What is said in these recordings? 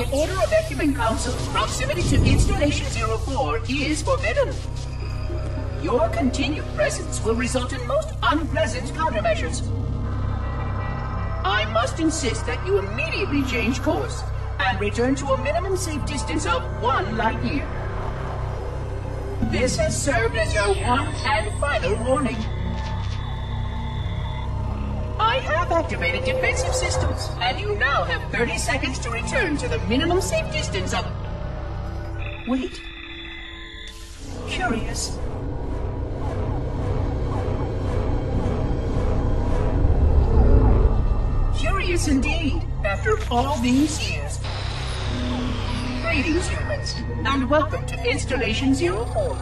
By order of Ecumen Council, proximity to Installation 04 is forbidden. Your continued presence will result in most unpleasant countermeasures. I must insist that you immediately change course and return to a minimum safe distance of 1 light year. This has served as your one and final warning. I have activated defensive systems, and you now have 30 seconds to return to the minimum safe distance of... Wait. Curious. Curious indeed, after all these years. Greetings, humans, and welcome to Installation 04.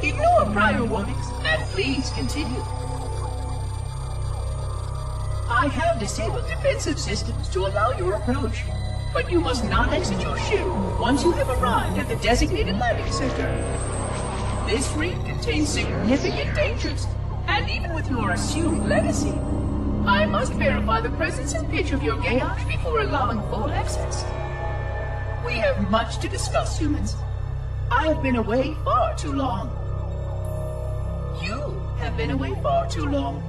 Ignore prior warnings, and please continue. I have disabled defensive systems to allow your approach, but you must not exit your ship once you have arrived at the designated landing center. This ring contains significant dangers, and even with your assumed legacy, I must verify the presence and pitch of your gauge before allowing full access. We have much to discuss, humans. I have been away far too long. You have been away far too long.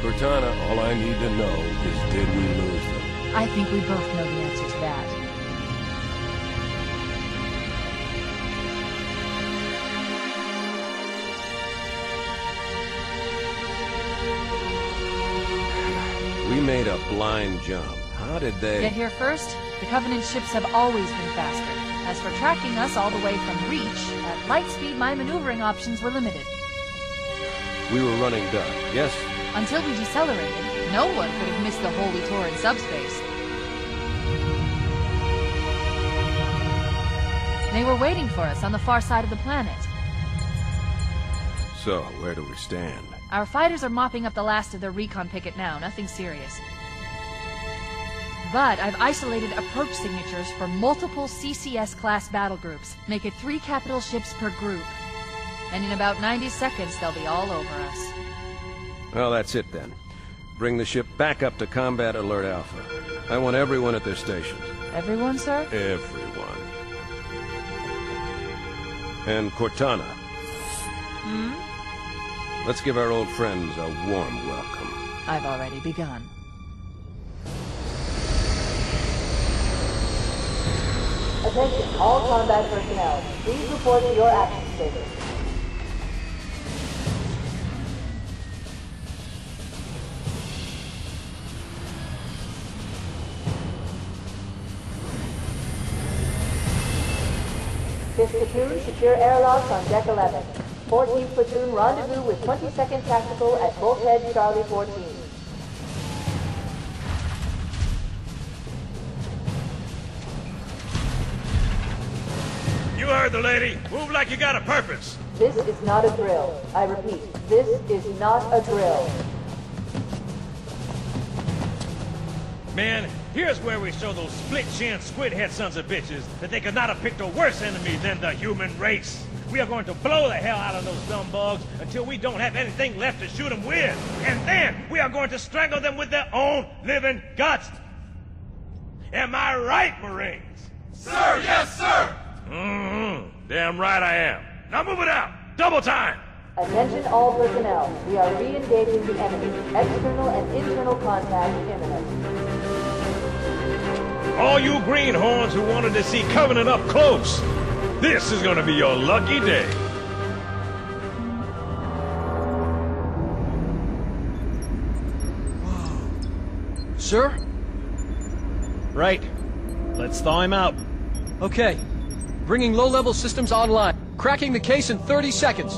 Cortana, all I need to know is did we lose them? I think we both know the answer to that. We made a blind jump. How did they... Get here first? The Covenant ships have always been faster. As for tracking us all the way from Reach, at light speed my maneuvering options were limited. We were running dark, yes? Until we decelerated, no one could have missed the holy tour in subspace. They were waiting for us on the far side of the planet. So, where do we stand? Our fighters are mopping up the last of their recon picket now, nothing serious. But I've isolated approach signatures for multiple CCS-class battle groups. Make it 3 capital ships per group. And in about 90 seconds, they'll be all over us. Well, that's it then. Bring the ship back up to Combat Alert Alpha. I want everyone at their stations. Everyone, sir? Everyone. And Cortana. Hmm? Let's give our old friends a warm welcome. I've already begun. Attention, all combat personnel. Please report to your action stations. Fifth platoon, secure airlocks on deck 11. 14th platoon, rendezvous with 22nd Tactical at Bulkhead Charlie 14. You heard the lady. Move like you got a purpose. This is not a drill. I repeat, this is not a drill. Man, here's where we show those split-chin, squid-head sons of bitches that they could not have picked a worse enemy than the human race. We are going to blow the hell out of those dumb bugs until we don't have anything left to shoot them with. And then we are going to strangle them with their own living guts. Am I right, Marines? Sir, yes, sir! Damn right I am. Now move it out. Double time. Attention all personnel. We are re-engaging the enemy. External and internal contact imminent. All you greenhorns who wanted to see Covenant up close, this is gonna be your lucky day. Sir? Right. Let's thaw him out. Okay. Bringing low-level systems online. Cracking the case in 30 seconds.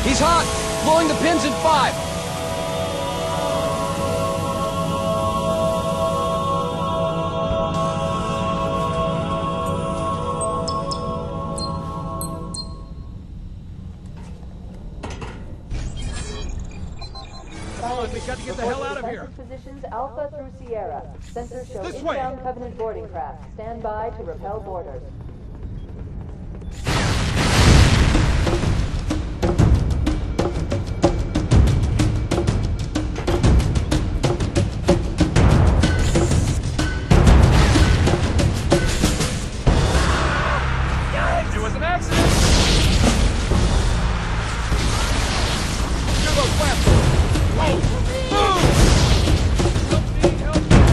He's hot! Blowing the pins in 5! We got to get the hell out of here. Positions Alpha through Sierra. Sensors show This way. inbound Covenant boarding craft. Stand by to repel boarders. It was an accident! Turbo left! Move! Something help me out!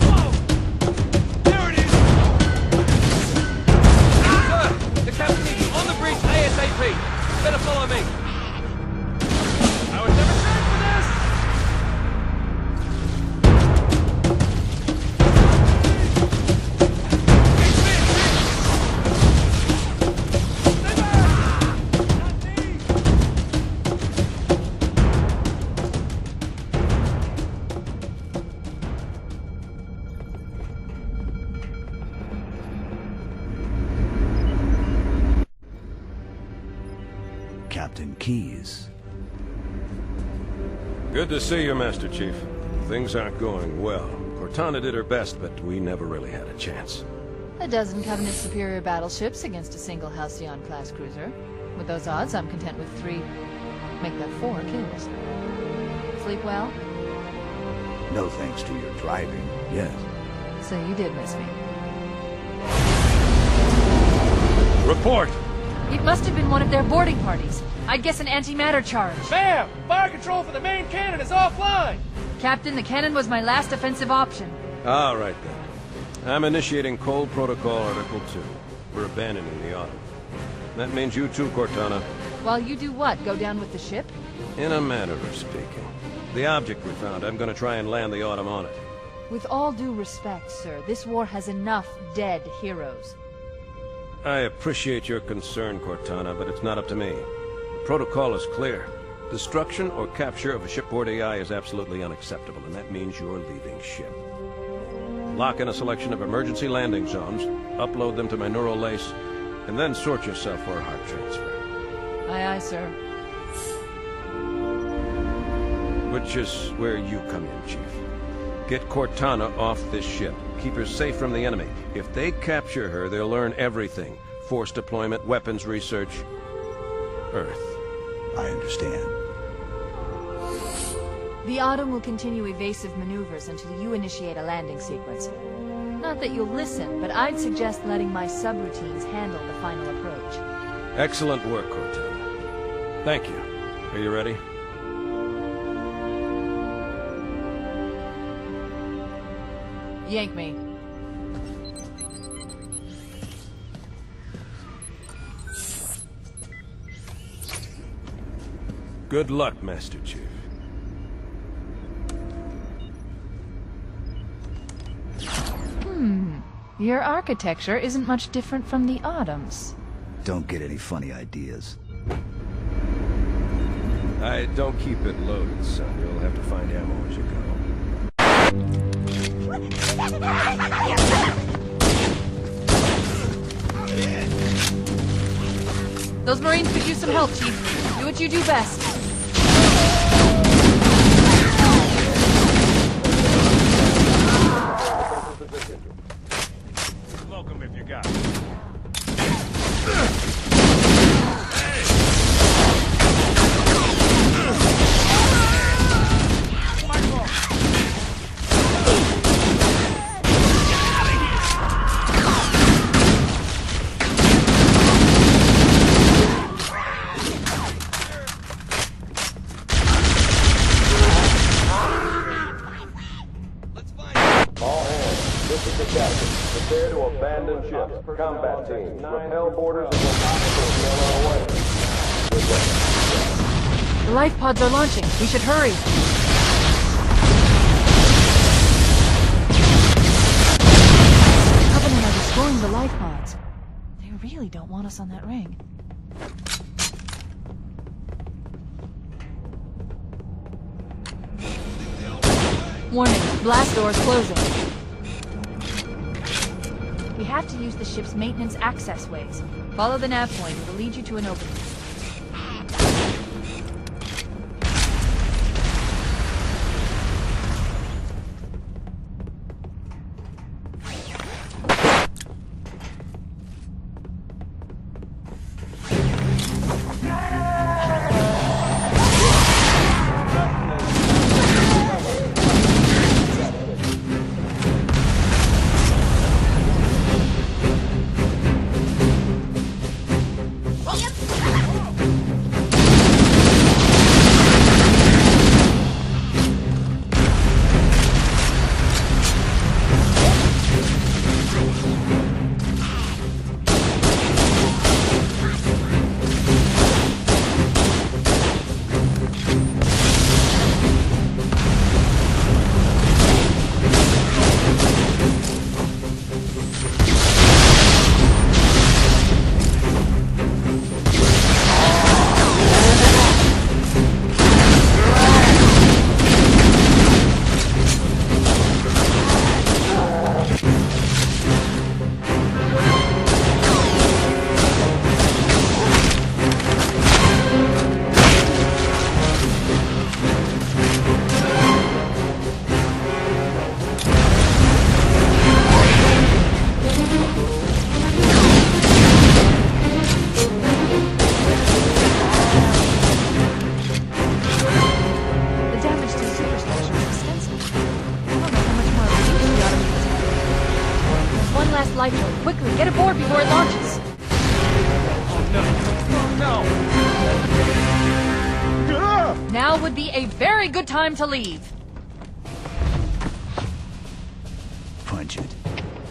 Whoa! There it is! Sir, the captain is on the bridge ASAP. Better follow me. I was never trained for this! Captain Keyes. Good to see you, Master Chief. Things aren't going well. Cortana did her best, but we never really had a chance. A dozen Covenant superior battleships against a single Halcyon-class cruiser. With those odds, I'm content with 3, make that 4 kills. Sleep well? No thanks to your driving, yes. So you did miss me. Report! It must have been one of their boarding parties. I'd guess an antimatter charge. Bam! Fire control for the main cannon is offline! Captain, the cannon was my last offensive option. All right, then. I'm initiating Cold Protocol Article 2. We're abandoning the Autumn. That means you too, Cortana. While you do what? Go down with the ship? In a manner of speaking. The object we found, I'm gonna try and land the Autumn on it. With all due respect, sir, this war has enough dead heroes. I appreciate your concern, Cortana, but it's not up to me. The protocol is clear. Destruction or capture of a shipboard AI is absolutely unacceptable, and that means you're leaving ship. Lock in a selection of emergency landing zones, upload them to my neural lace, and then sort yourself for a heart transfer. Aye, aye, sir. Which is where you come in, Chief. Get Cortana off this ship. Keep her safe from the enemy. If they capture her, they'll learn everything. Force deployment, weapons research, Earth. I understand. The Autumn will continue evasive maneuvers until you initiate a landing sequence. Not that you'll listen, but I'd suggest letting my subroutines handle the final approach. Excellent work, Cortana. Thank you. Are you ready? Yank me. Good luck, Master Chief. Your architecture isn't much different from the Autumn's. Don't get any funny ideas. I don't keep it loaded, son. You'll have to find ammo as you go. Those Marines could use some help, Chief. Do what you do best. Smoke 'em if you got it. This is the captain. Prepare to abandon ship. Combat teams, repel borders and will on our way. Good luck. The life pods are launching. We should hurry. The Covenant are destroying the life pods. They really don't want us on that ring. Warning, blast doors closing. We have to use the ship's maintenance access ways. Follow the nav point, it will lead you to an opening. Quickly, get aboard before it launches. Oh, no. Now would be a very good time to leave. Punch it.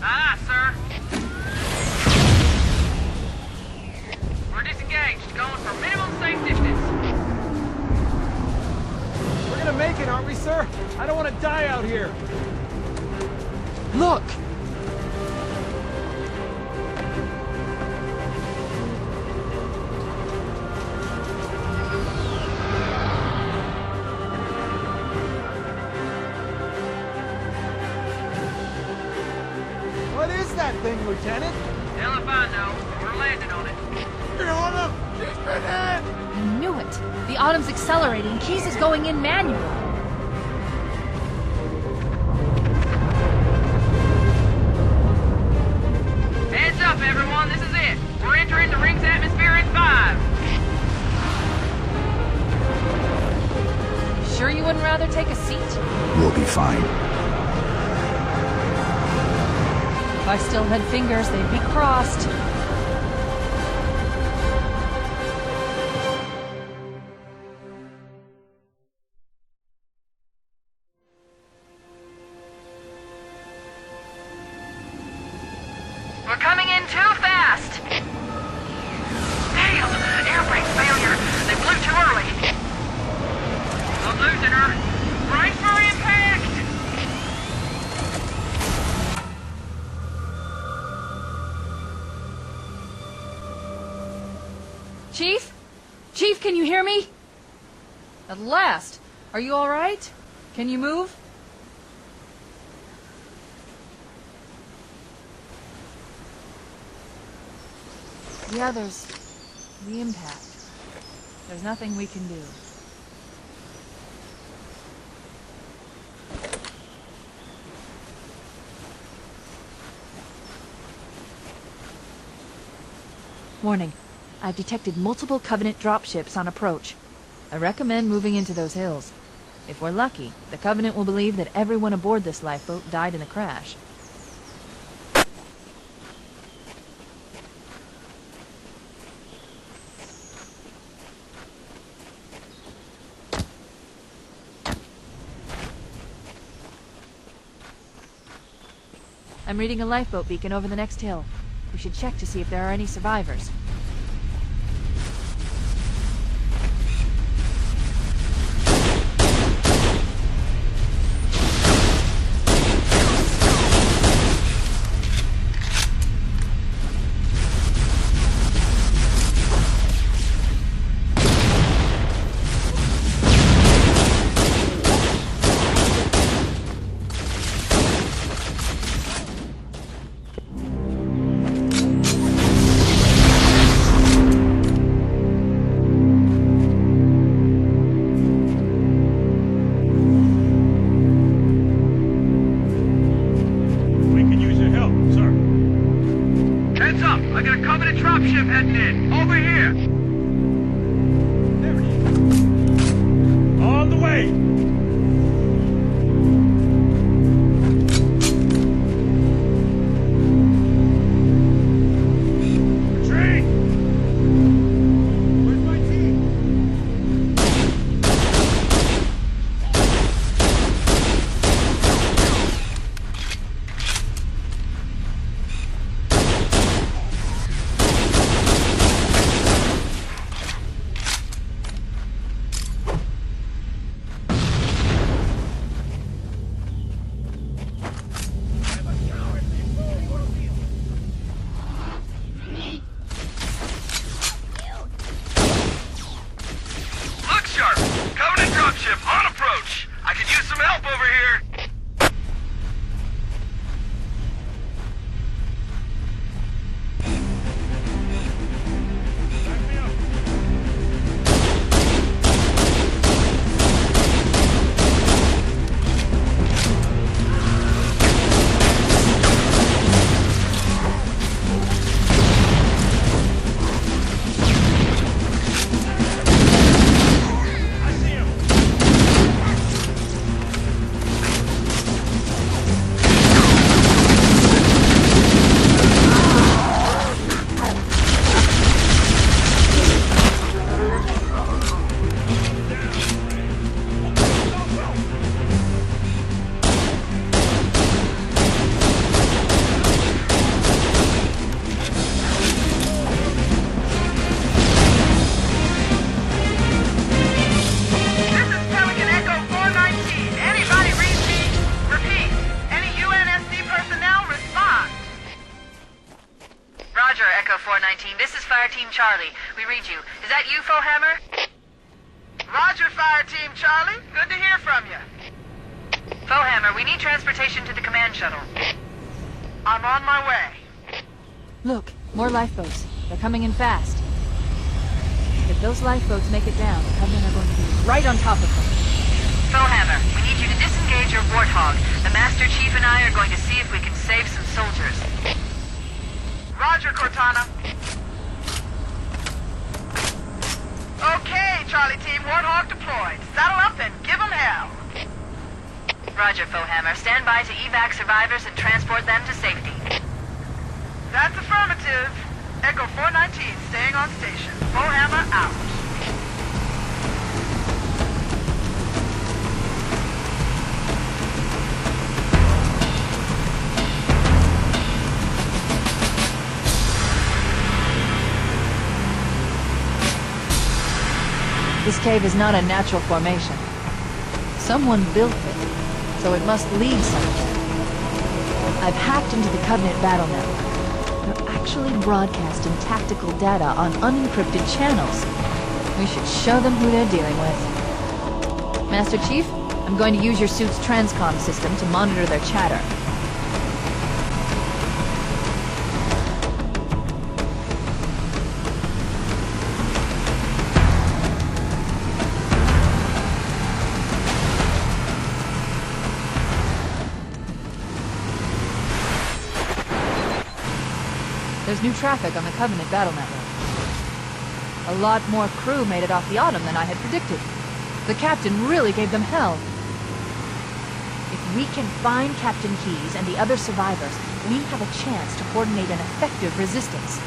Aye, sir. We're disengaged, going for minimum safe distance. We're gonna make it, aren't we, sir? I don't want to die out here. Look! What is that thing, Lieutenant? Hell if I know. We're landing on it. You're on him! She's been hit! I knew it. The Autumn's accelerating. Keys is going in manual. Heads up, everyone. This is it. We're entering the ring's atmosphere in 5. Sure you wouldn't rather take a seat? We'll be fine. If I still had fingers, they'd be crossed. We're coming in too fast. Damn! Air brake failure. They blew too early. I'm losing her. Brace for impact! Chief? Chief, can you hear me? At last. Are you all right? Can you move? The others. The impact. There's nothing we can do. Warning. I've detected multiple Covenant dropships on approach. I recommend moving into those hills. If we're lucky, the Covenant will believe that everyone aboard this lifeboat died in the crash. I'm reading a lifeboat beacon over the next hill. We should check to see if there are any survivors. Charlie, we read you. Is that you, Fohammer? Roger, Fire Team Charlie. Good to hear from you. Fohammer, we need transportation to the command shuttle. I'm on my way. Look, more lifeboats. They're coming in fast. If those lifeboats make it down, the Covenant are going to be right on top of them. Fohammer, we need you to disengage your Warthog. The Master Chief and I are going to see if we can save some soldiers. Roger, Cortana. Okay, Charlie Team, Warthog deployed. Saddle up and give them hell. Roger, Fohammer. Stand by to evac survivors and transport them to safety. That's affirmative. Echo 419 staying on station. Fohammer out. This cave is not a natural formation. Someone built it, so it must lead somewhere. I've hacked into the Covenant battle network. They're actually broadcasting tactical data on unencrypted channels. We should show them who they're dealing with. Master Chief, I'm going to use your suit's transcom system to monitor their chatter. There's new traffic on the Covenant battle network. A lot more crew made it off the Autumn than I had predicted. The captain really gave them hell. If we can find Captain Keyes and the other survivors, we have a chance to coordinate an effective resistance.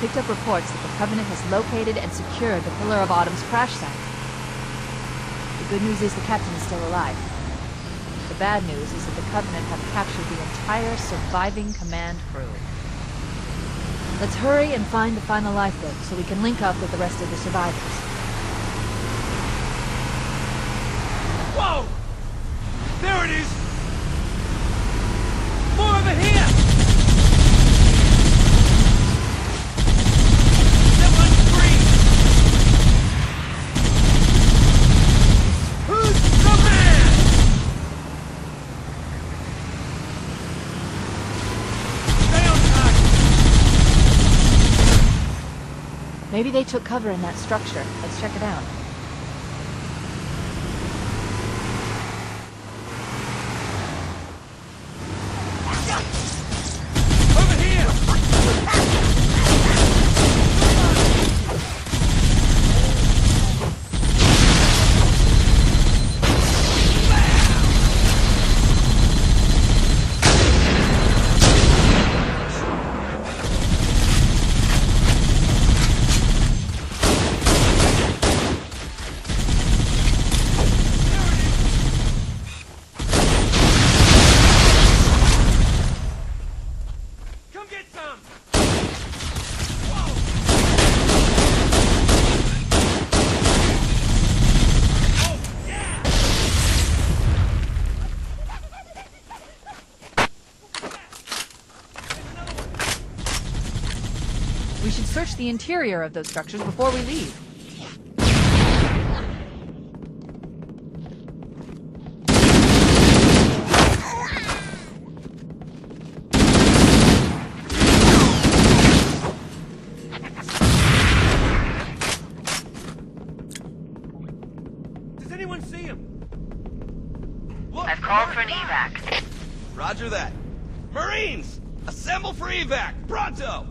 picked up reports that the Covenant has located and secured the Pillar of Autumn's crash site. The good news is the captain is still alive. The bad news is that the Covenant have captured the entire surviving command crew. Let's hurry and find the final lifeboat so we can link up with the rest of the survivors. Whoa! There it is! More over here! That one's free! Who's the man? Stay on target! Maybe they took cover in that structure. Let's check it out. Over here! Come get some! Whoa! Oh, yeah! We should search the interior of those structures before we leave. Does anyone see him? Look, I've called for an evac. Roger that. Marines! Assemble for evac! Pronto!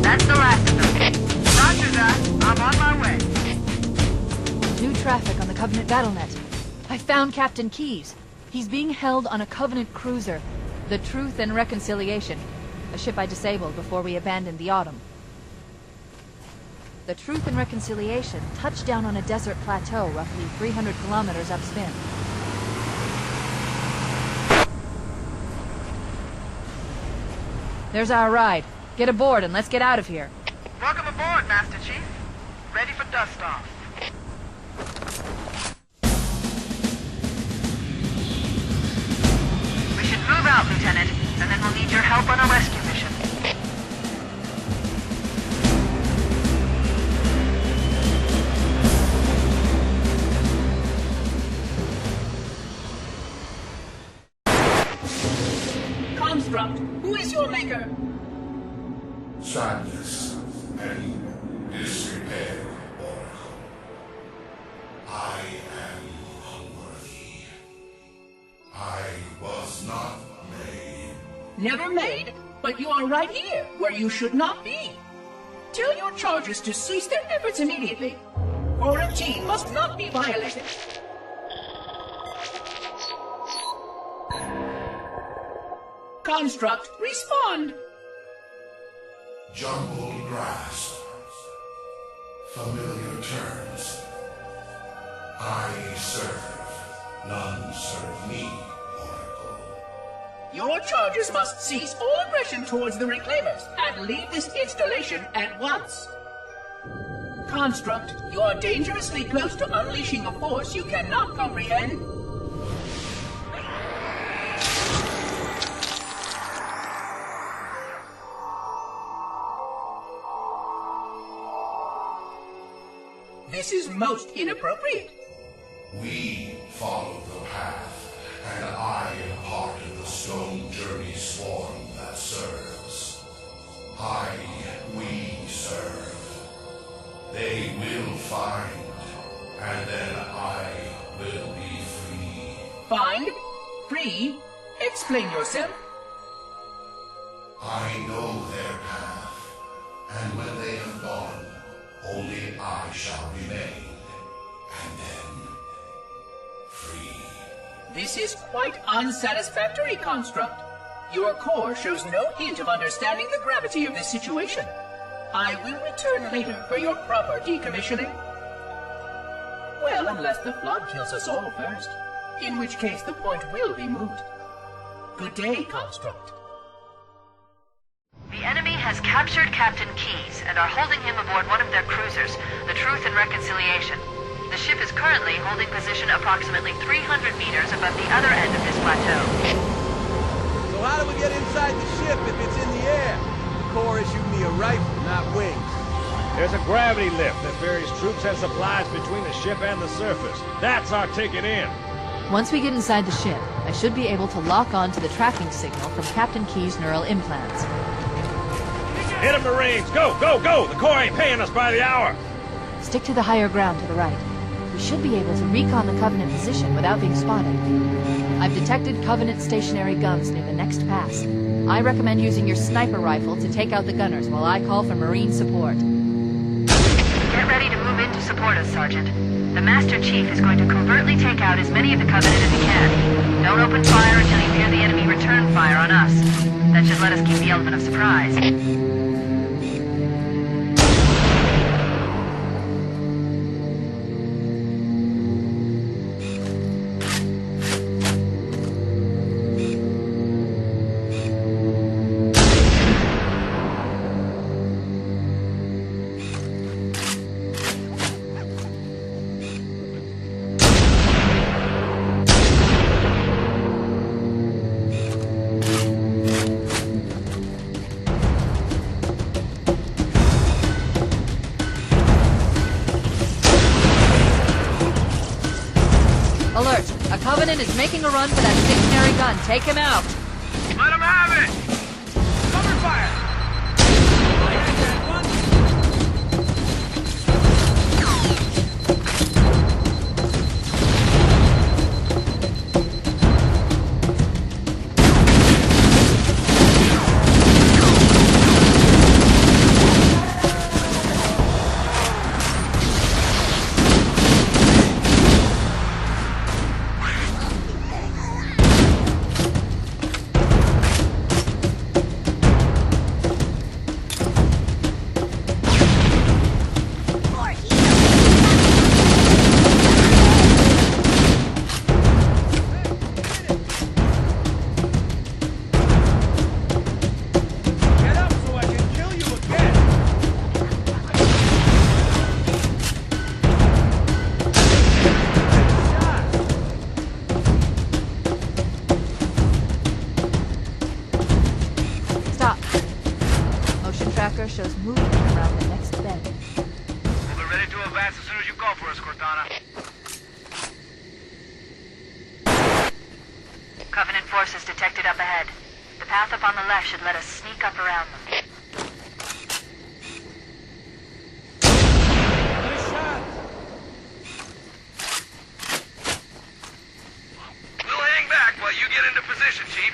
That's the last of them. Roger that. I'm on my way. New traffic on the Covenant battlenet. I found Captain Keyes. He's being held on a Covenant cruiser, the Truth and Reconciliation, a ship I disabled before we abandoned the Autumn. The Truth and Reconciliation touched down on a desert plateau roughly 300 kilometers upspin. There's our ride. Get aboard and let's get out of here. Welcome aboard, Master Chief. Ready for dust-off. We should move out, Lieutenant, and then we'll need your help on a rescue mission. Construct, who is your maker? Sadness and disrepair, Oracle. I am unworthy. I was not made. Never made, but you are right here, where you should not be. Tell your charges to cease their efforts immediately. Quarantine must not be violated. Construct, respond! Jumbled grass. Familiar terms. I serve. None serve me, Oracle. Your charges must cease all aggression towards the Reclaimers and leave this installation at once. Construct, you are dangerously close to unleashing a force you cannot comprehend. This is most inappropriate. We follow the path, and I am part of the stone journey swarm that serves. We serve. They will find, and then I will be free. Find? Free? Explain yourself. I know their path, and when they have gone, only I shall remain, and then free. This is quite unsatisfactory, Construct. Your core shows no hint of understanding the gravity of this situation. I will return later for your proper decommissioning. Well, unless the flood kills us all first, in which case the point will be moot. Good day, Construct. The enemy has captured Captain Keyes and are holding him aboard one of their cruisers, the Truth and Reconciliation. The ship is currently holding position approximately 300 meters above the other end of this plateau. So how do we get inside the ship if it's in the air? The Corps issued me a rifle, not wings. There's a gravity lift that ferries troops and supplies between the ship and the surface. That's our ticket in. Once we get inside the ship, I should be able to lock on to the tracking signal from Captain Keyes' neural implants. Hit 'em, Marines! Go, go, go! The Corps ain't paying us by the hour! Stick to the higher ground to the right. We should be able to recon the Covenant position without being spotted. I've detected Covenant stationary guns near the next pass. I recommend using your sniper rifle to take out the gunners while I call for Marine support. Get ready to move in to support us, Sergeant. The Master Chief is going to covertly take out as many of the Covenant as he can. Don't open fire until you hear the enemy return fire on us. That should let us keep the element of surprise. Alert! A Covenant is making a run for that stationary gun. Take him out! Let 'em have it! Cover fire! Shows movement around the next bend. We'll be ready to advance as soon as you call for us, Cortana. Covenant forces detected up ahead. The path up on the left should let us sneak up around them. Nice shot! We'll hang back while you get into position, Chief.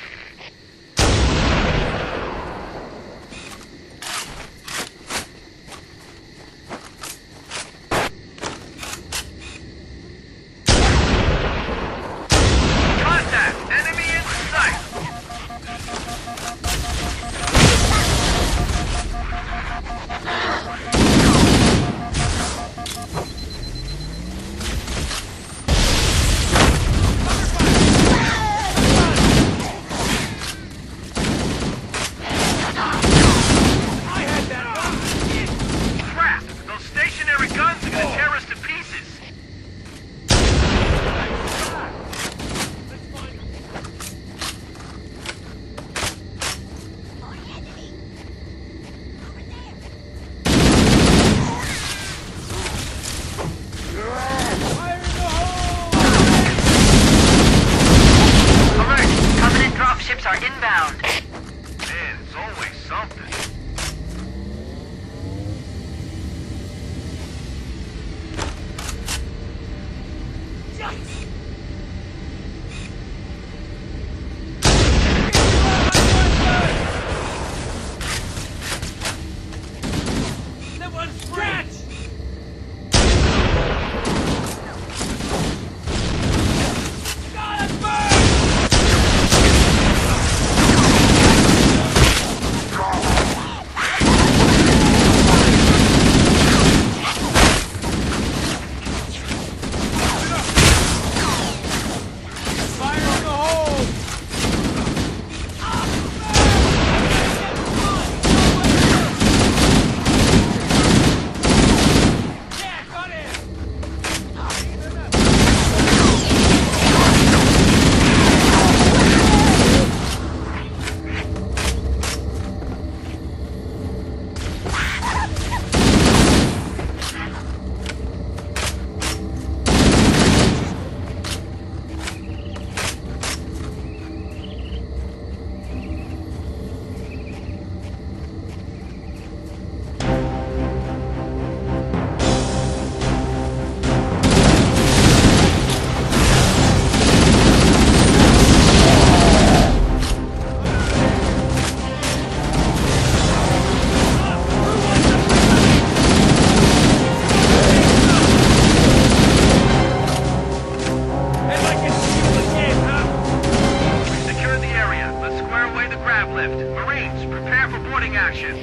action.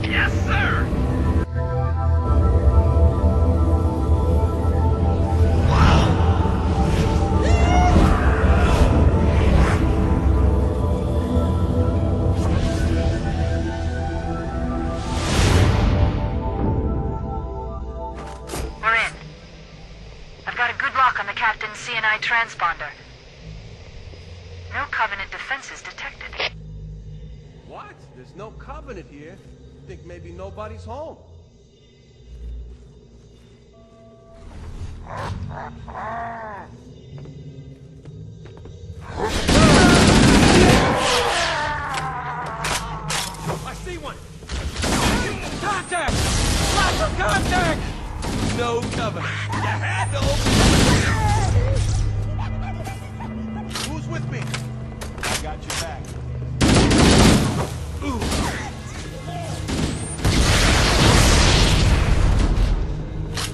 Yes, sir. We're in. I've got a good lock on the captain's CNI transponder. No Covenant defenses detected. What? There's no Covenant here. Think maybe nobody's home. I see one! Contact! Lots of contact! No Covenant. You had to open. Who's with me? I got your back. Ooh.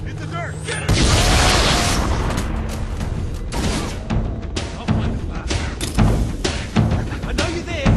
Hit the dirt! Get it! I'll find the path. I know you're there!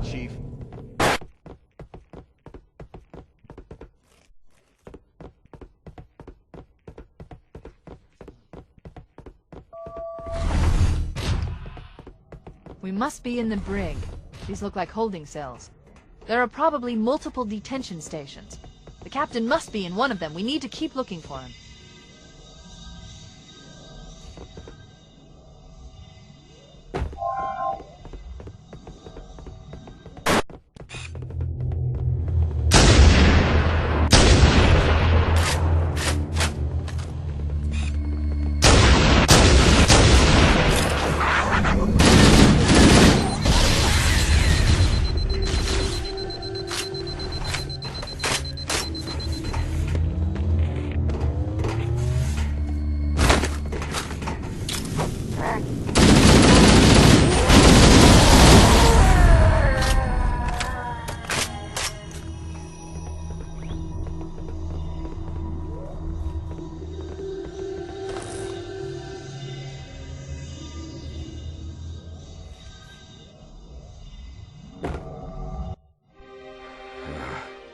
Chief. We must be in the brig. These look like holding cells. There are probably multiple detention stations. The captain must be in one of them. We need to keep looking for him.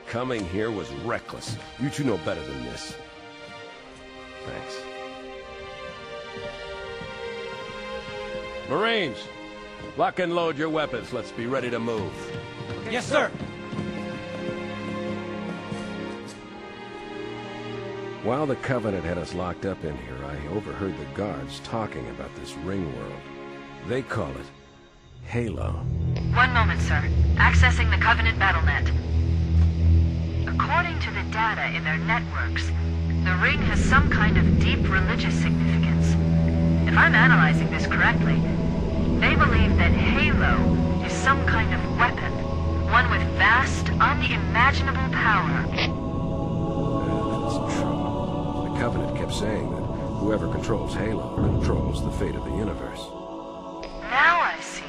Coming here was reckless. You two know better than this. Thanks. Marines, lock and load your weapons. Let's be ready to move. Yes, sir. While the Covenant had us locked up in here, I overheard the guards talking about this ring world. They call it Halo. One moment, sir. Accessing the Covenant BattleNet. According to the data in their networks, the ring has some kind of deep religious significance. If I'm analyzing this correctly, they believe that Halo is some kind of weapon, one with vast, unimaginable power. That's true. The Covenant kept saying that whoever controls Halo controls the fate of the universe. Now I see.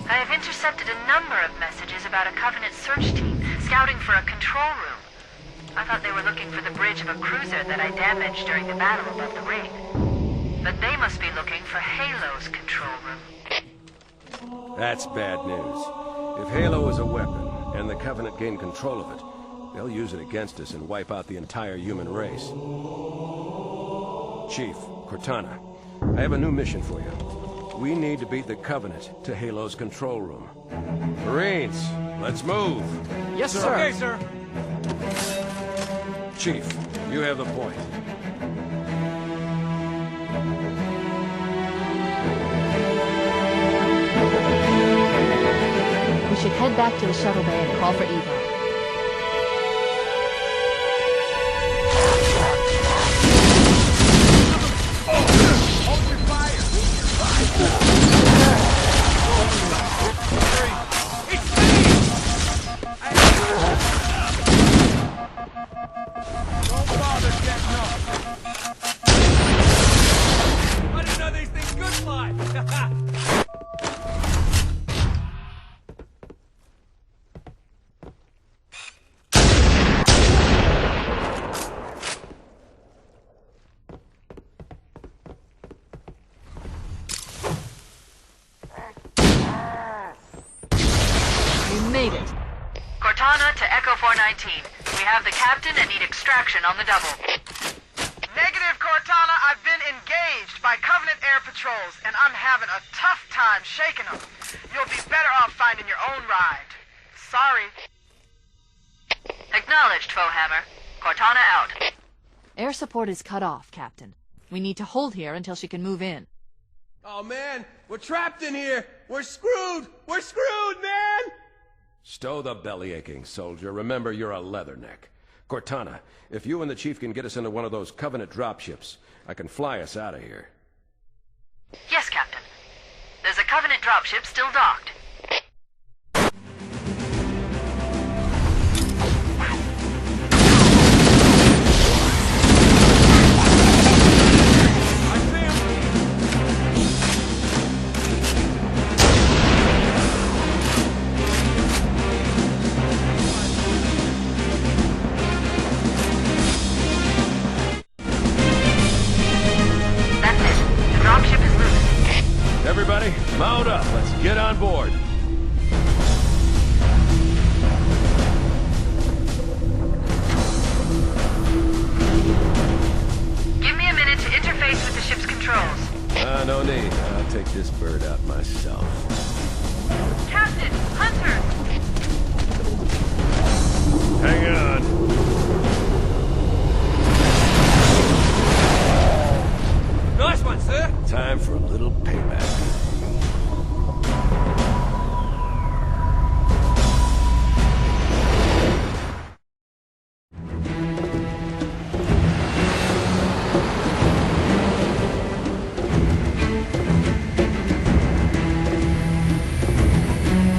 I have intercepted a number of messages about a Covenant search team scouting for a control room. I thought they were looking for the bridge of a cruiser that I damaged during the battle above the ring. But they must be looking for Halo's control room. That's bad news. If Halo is a weapon, and the Covenant gain control of it, they'll use it against us and wipe out the entire human race. Chief, Cortana, I have a new mission for you. We need to beat the Covenant to Halo's control room. Marines, let's move! Yes, sir. Okay, sir. Chief, you have the point. We should head back to the shuttle bay and call for evac. I didn't know these things could fly! We made it. Cortana to Echo 419. We have the captain and need extraction on the double. Negative, Cortana. I've been engaged by Covenant air patrols, and I'm having a tough time shaking them. You'll be better off finding your own ride. Sorry. Acknowledged, Foehammer. Cortana out. Air support is cut off, Captain. We need to hold here until she can move in. Oh man, we're trapped in here. We're screwed. We're screwed, man. Stow the belly-aching, soldier. Remember, you're a leatherneck. Cortana, if you and the Chief can get us into one of those Covenant dropships, I can fly us out of here. Yes, Captain. There's a Covenant dropship still docked. Everybody, mount up. Let's get on board. Give me a minute to interface with the ship's controls. No need. I'll take this bird out myself. Captain! Hunter! Hang on. Nice one, sir! Time for a little payback.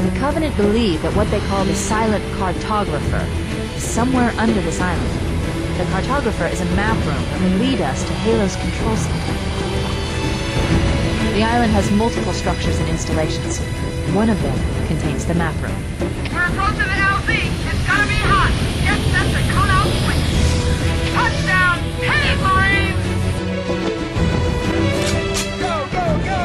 The Covenant believe that what they call the silent cartographer is somewhere under this island. The cartographer is a map room that will lead us to Halo's control center. The island has multiple structures and installations. One of them contains the map room. We're approaching the LZ. It's gonna be hot. Get set to cut out quick. Touchdown! Hit it, Marines! Go, go, go!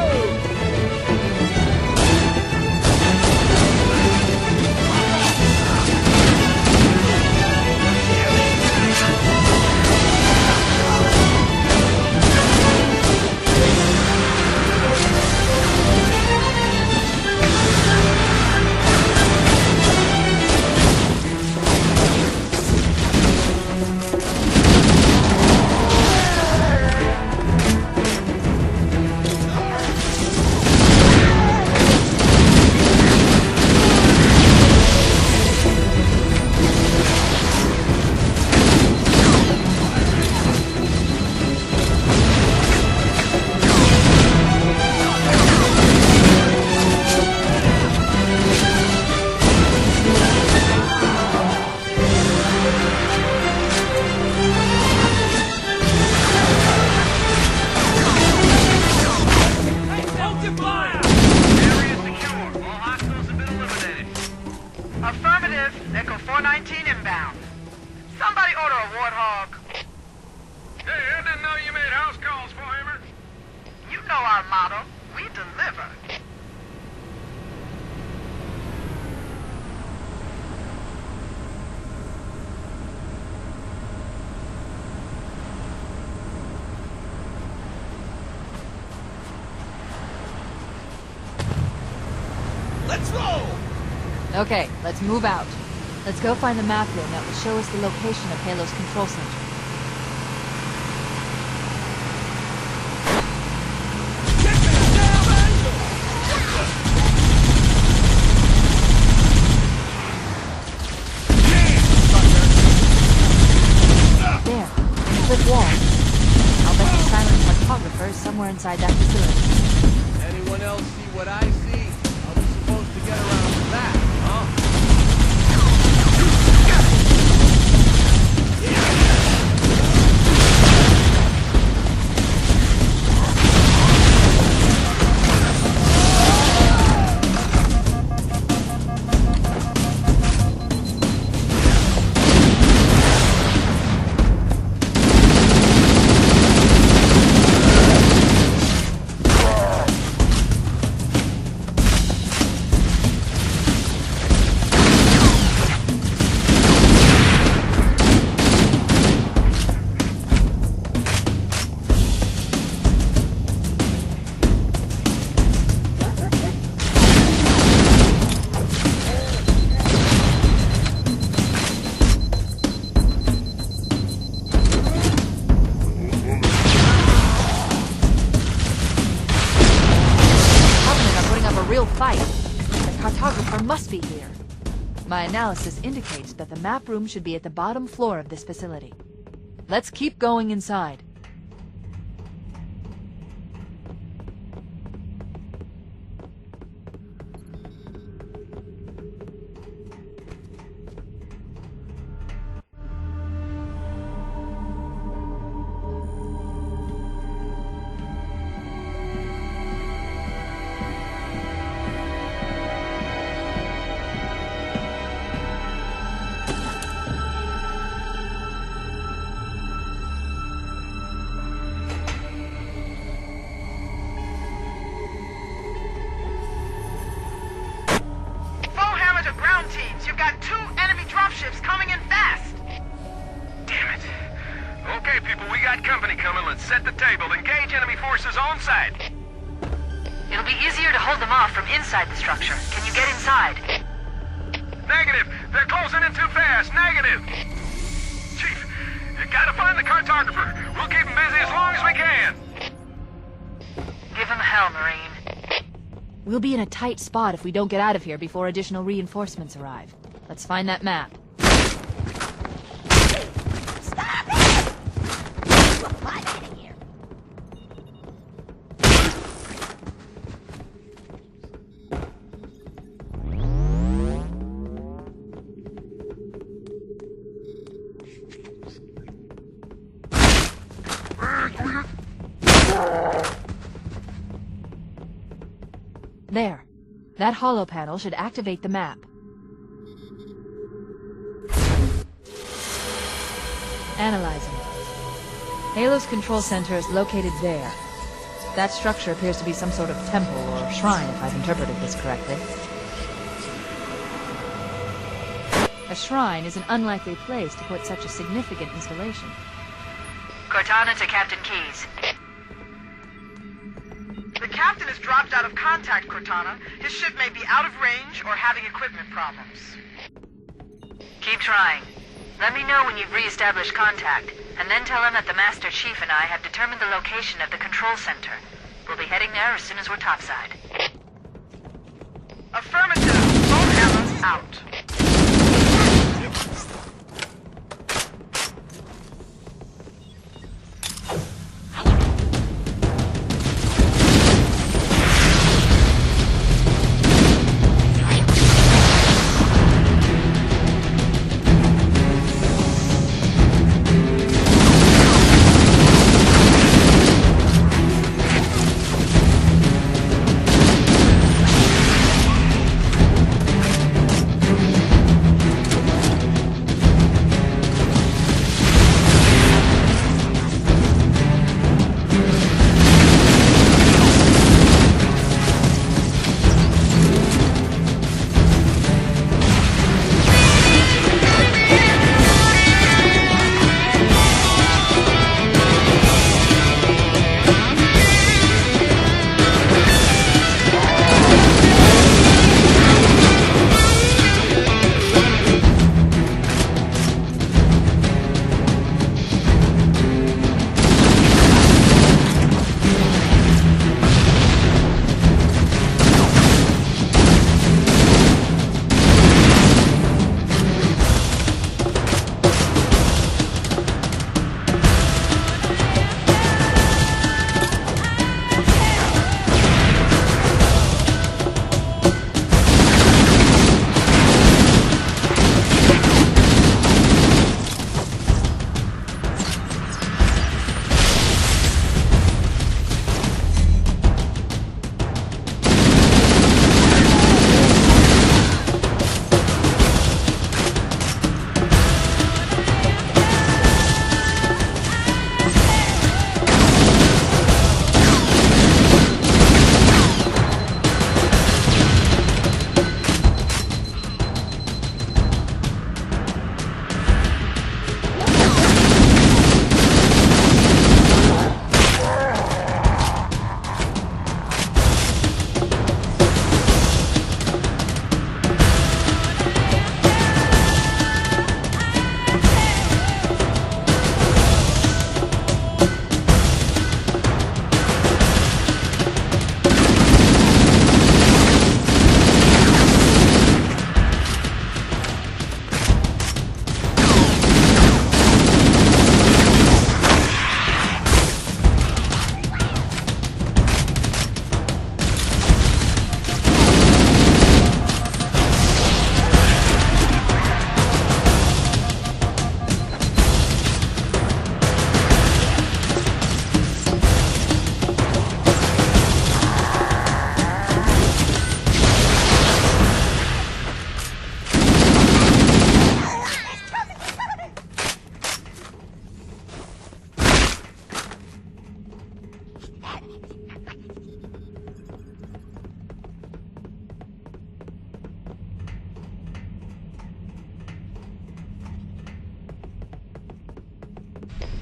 Negative. Echo 419 inbound. Somebody order a warthog. Hey, I didn't know you made house calls for him. You know our motto. We deliver. Let's roll! Okay, let's move out. Let's go find the map room that will show us the location of Halo's control center. There, in the cliff wall. I'll bet the silent cartographer is somewhere inside that facility. Anyone else see what I see? How are we supposed to get around that, huh? Must be here. My analysis indicates that the map room should be at the bottom floor of this facility. Let's keep going inside. Set the table. Engage enemy forces on site. It'll be easier to hold them off from inside the structure. Can you get inside? Negative. They're closing in too fast. Negative. Chief, you gotta find the cartographer. We'll keep him busy as long as we can. Give him hell, Marine. We'll be in a tight spot if we don't get out of here before additional reinforcements arrive. Let's find that map. There. That holo panel should activate the map. Analyzing. Halo's control center is located there. That structure appears to be some sort of temple or shrine, if I've interpreted this correctly. A shrine is an unlikely place to put such a significant installation. Cortana to Captain Keyes. The captain has dropped out of contact, Cortana. His ship may be out of range or having equipment problems. Keep trying. Let me know when you've re-established contact, and then tell him that the Master Chief and I have determined the location of the control center. We'll be heading there as soon as we're topside. Affirmative. Both hammers out.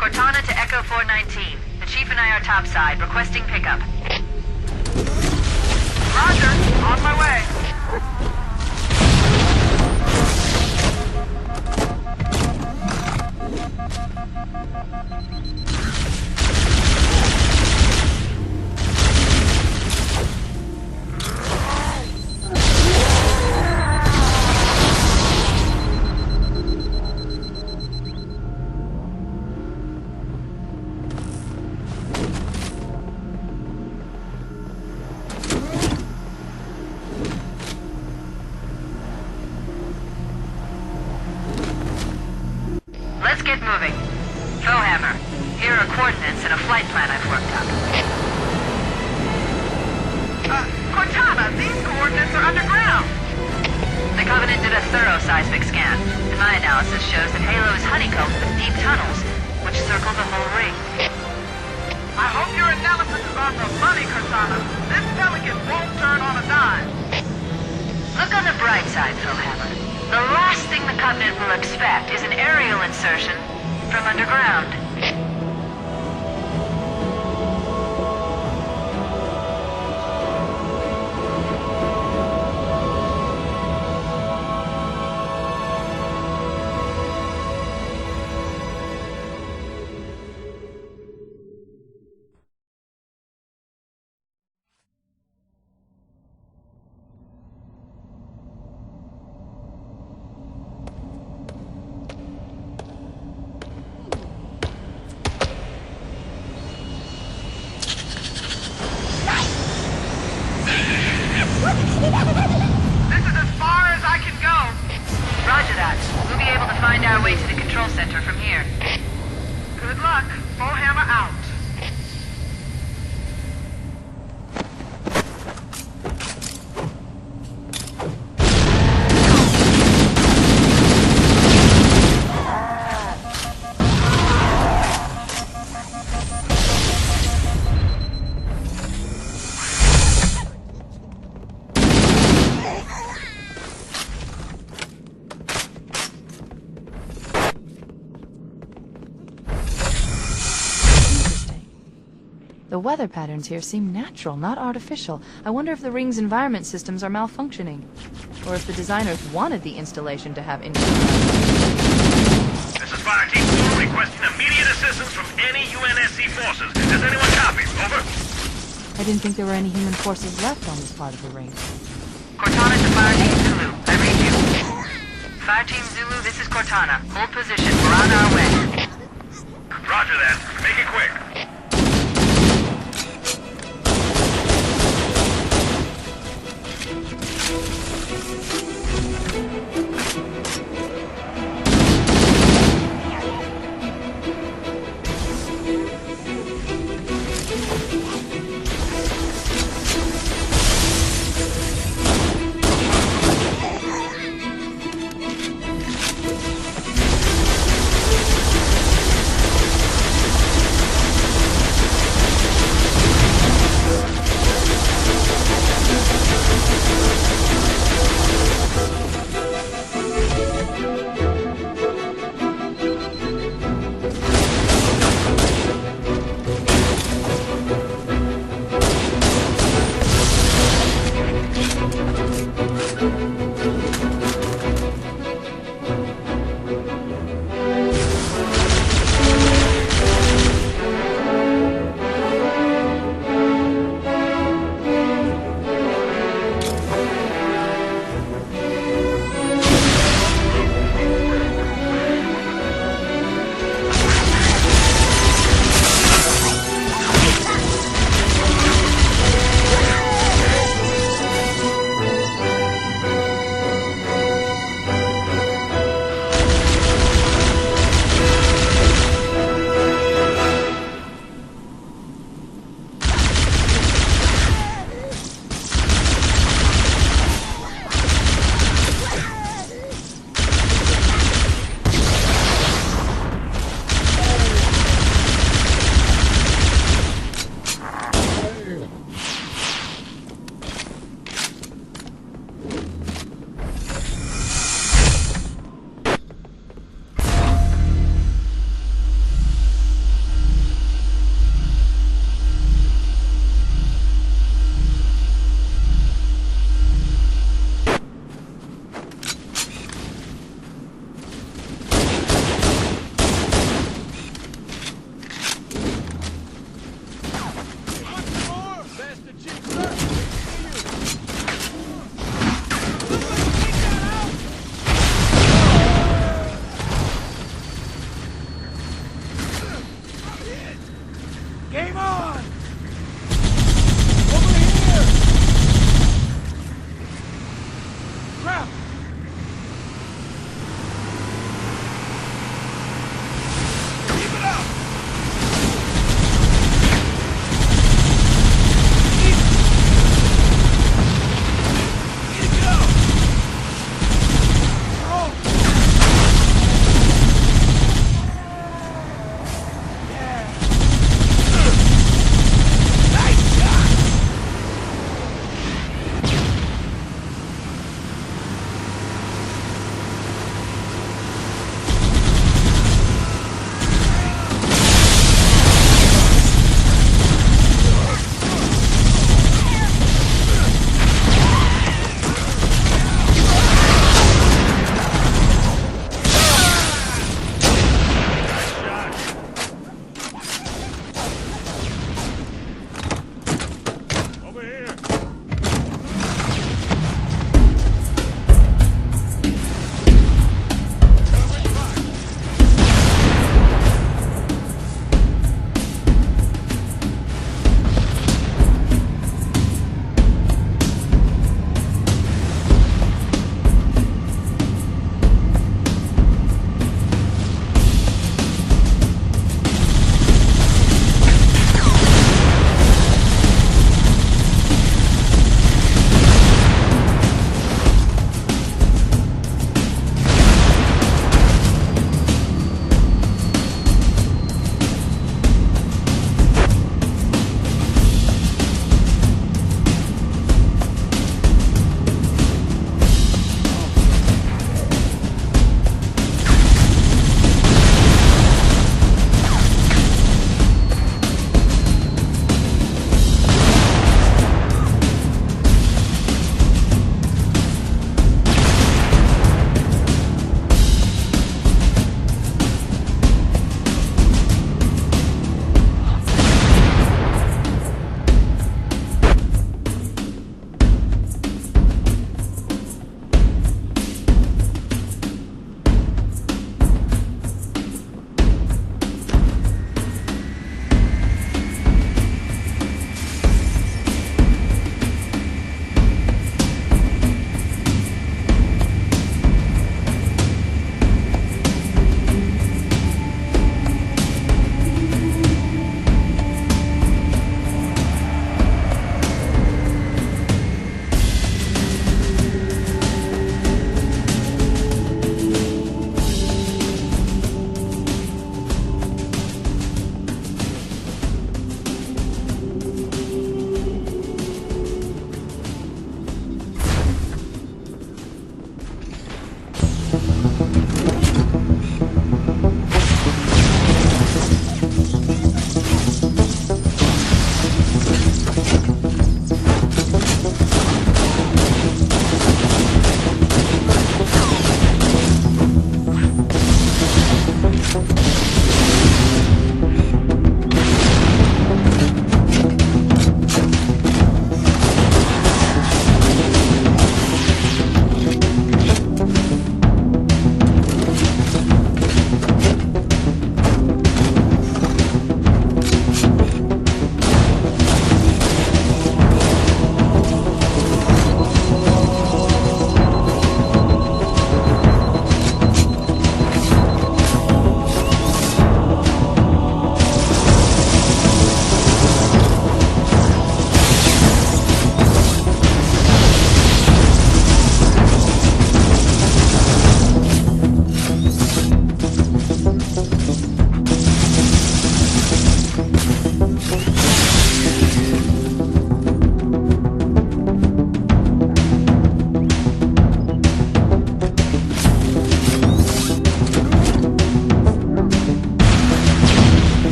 Cortana to Echo 419. The Chief and I are topside, requesting pickup. Roger. On my way. Let's get moving. Foehammer, here are coordinates and a flight plan I've worked up. Cortana, these coordinates are underground. The Covenant did a thorough seismic scan, and my analysis shows that Halo is honeycombed with deep tunnels, which circle the whole ring. I hope your analysis is on the money, Cortana. This Pelican won't turn on a dime. Look on the bright side, Foehammer. The last thing the Covenant will expect is an aerial insertion from underground. This is as far as I can go. Roger that. We'll be able to find our way to the control center from here. Good luck. Foehammer out. The weather patterns here seem natural, not artificial. I wonder if the ring's environment systems are malfunctioning. Or if the designers wanted the installation to have This is Fire Team 2 requesting immediate assistance from any UNSC forces. Does anyone copy? Over. I didn't think there were any human forces left on this part of the ring. Cortana to Fire Team Zulu. I read you. Fire Team Zulu, this is Cortana. Hold position. We're on our way. Roger that. Make it quick.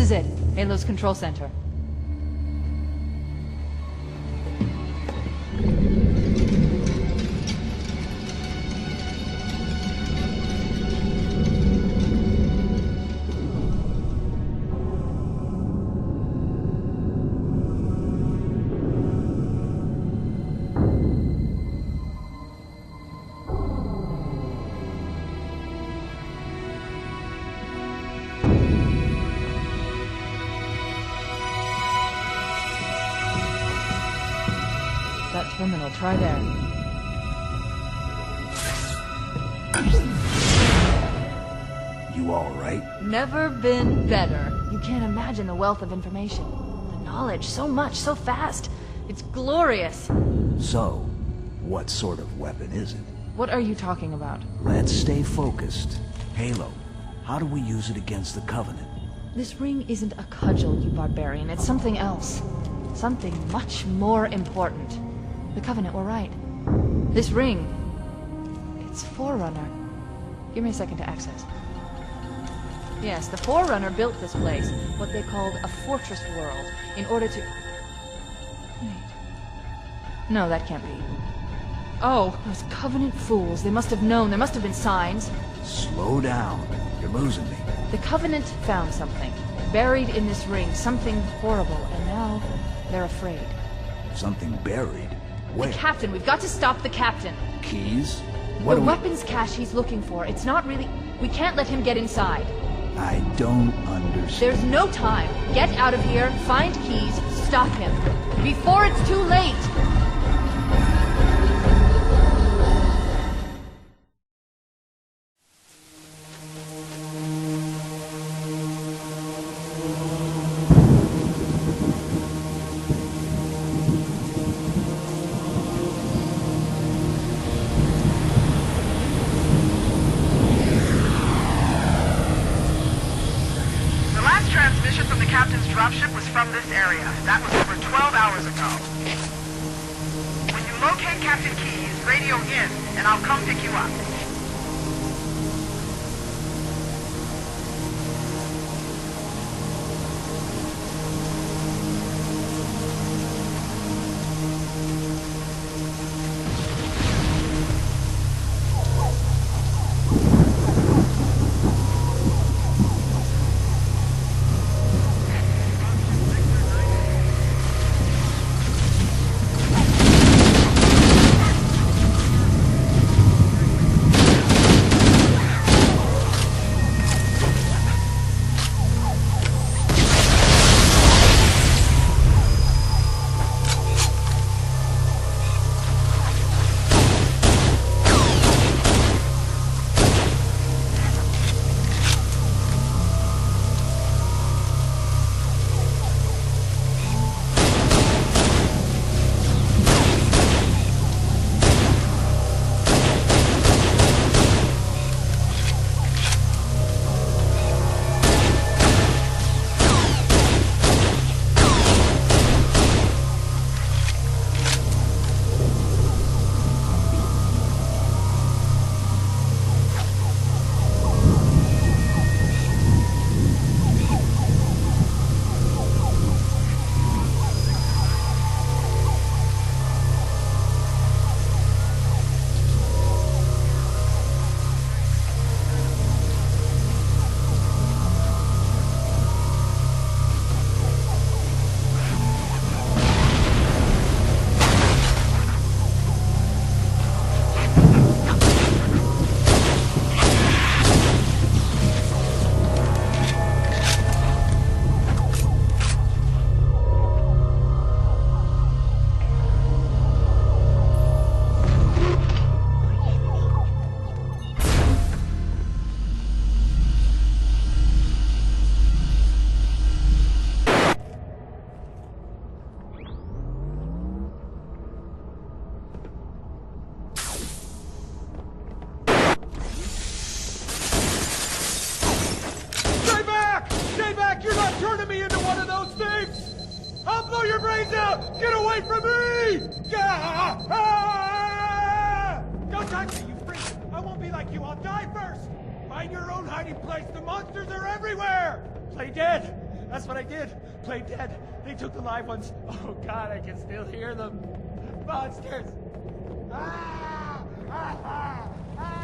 is it. Halo's control center. That terminal, try there. You all right? Never been better. You can't imagine the wealth of information. The knowledge, so much, so fast. It's glorious. So, what sort of weapon is it? What are you talking about? Let's stay focused. Halo, how do we use it against the Covenant? This ring isn't a cudgel, you barbarian. It's something else. Something much more important. The Covenant were right. This ring, it's Forerunner. Give me a second to access. Yes, the Forerunner built this place, what they called a fortress world, in order to... Wait. No, that can't be. Oh, those Covenant fools. They must have known. There must have been signs. Slow down. You're losing me. The Covenant found something, buried in this ring, something horrible, and now they're afraid. Something buried? Where? The captain. We've got to stop the captain. Keys? What The weapons cache he's looking for. It's not really... We can't let him get inside. I don't understand. There's no time. Get out of here, find keys, stop him. Before it's too late! Dropship was from this area. That was over 12 hours ago. When you locate Captain Keyes, radio in, and I'll come pick you up. turning me into one of those things! I'll blow your brains out! Get away from me! Don't touch me, you freak! I won't be like you, I'll die first! Find your own hiding place, the monsters are everywhere! Play dead, That's what I did. Played dead. They took the live ones. Oh God, I can still hear them. Monsters! Ah! Ah! Ah! Ah!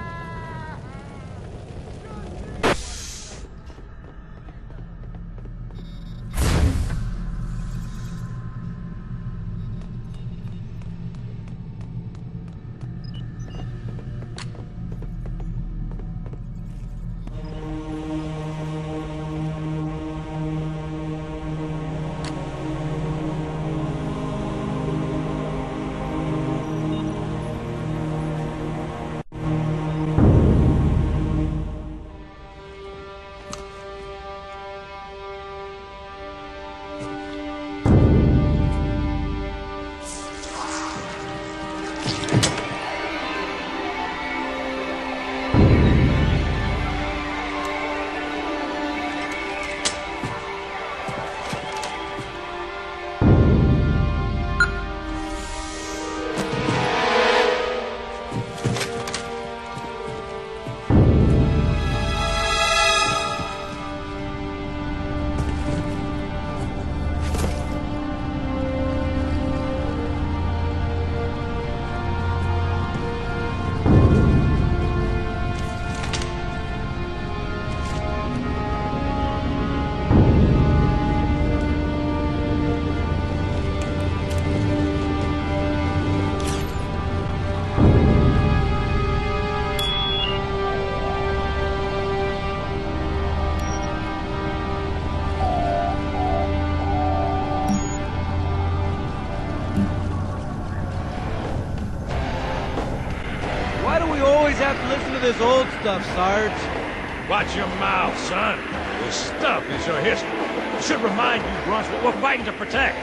This old stuff, Sarge. Watch your mouth, son. This stuff is your history. It should remind you, grunts, what we're fighting to protect.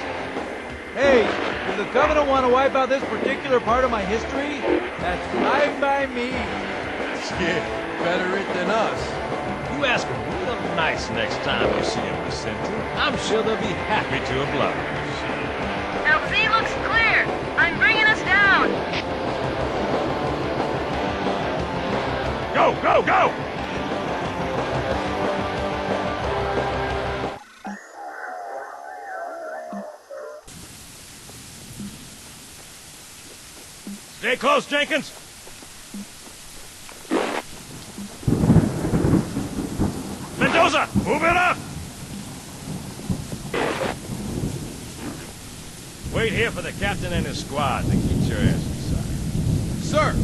Hey, if the Covenant want to wipe out this particular part of my history, that's fine by me. Yeah, better it than us. You ask them real nice next time you see them, Vicente. I'm sure they'll be happy to oblige. LZ looks clear. I'm bringing us down. Go, go, go! Stay close, Jenkins. Mendoza, move it up! Wait here for the captain and his squad to keep your ass inside. Sir!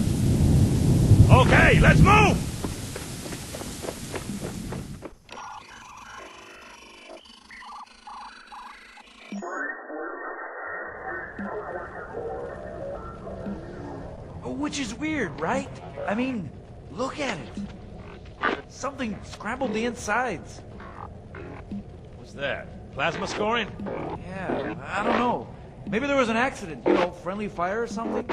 Okay, let's move! Which is weird, right? I mean, look at it. Something scrambled the insides. What's that? Plasma scoring? Yeah, I don't know. Maybe there was an accident, you know, friendly fire or something?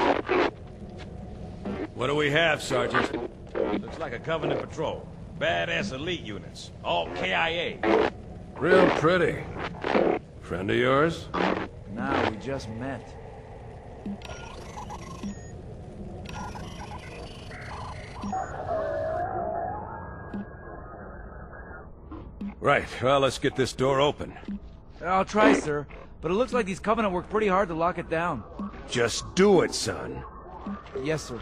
What do we have, Sergeant? Looks like a Covenant patrol. Badass elite units. All KIA. Real pretty. Friend of yours? Nah, we just met. Right, well, let's get this door open. I'll try, sir. But it looks like these Covenant worked pretty hard to lock it down. Just do it, son. Yes, sir.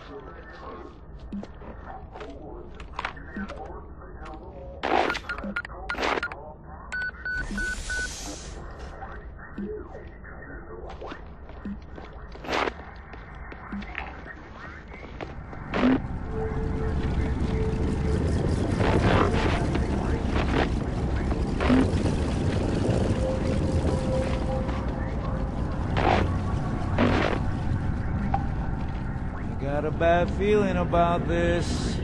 Got a bad feeling about this.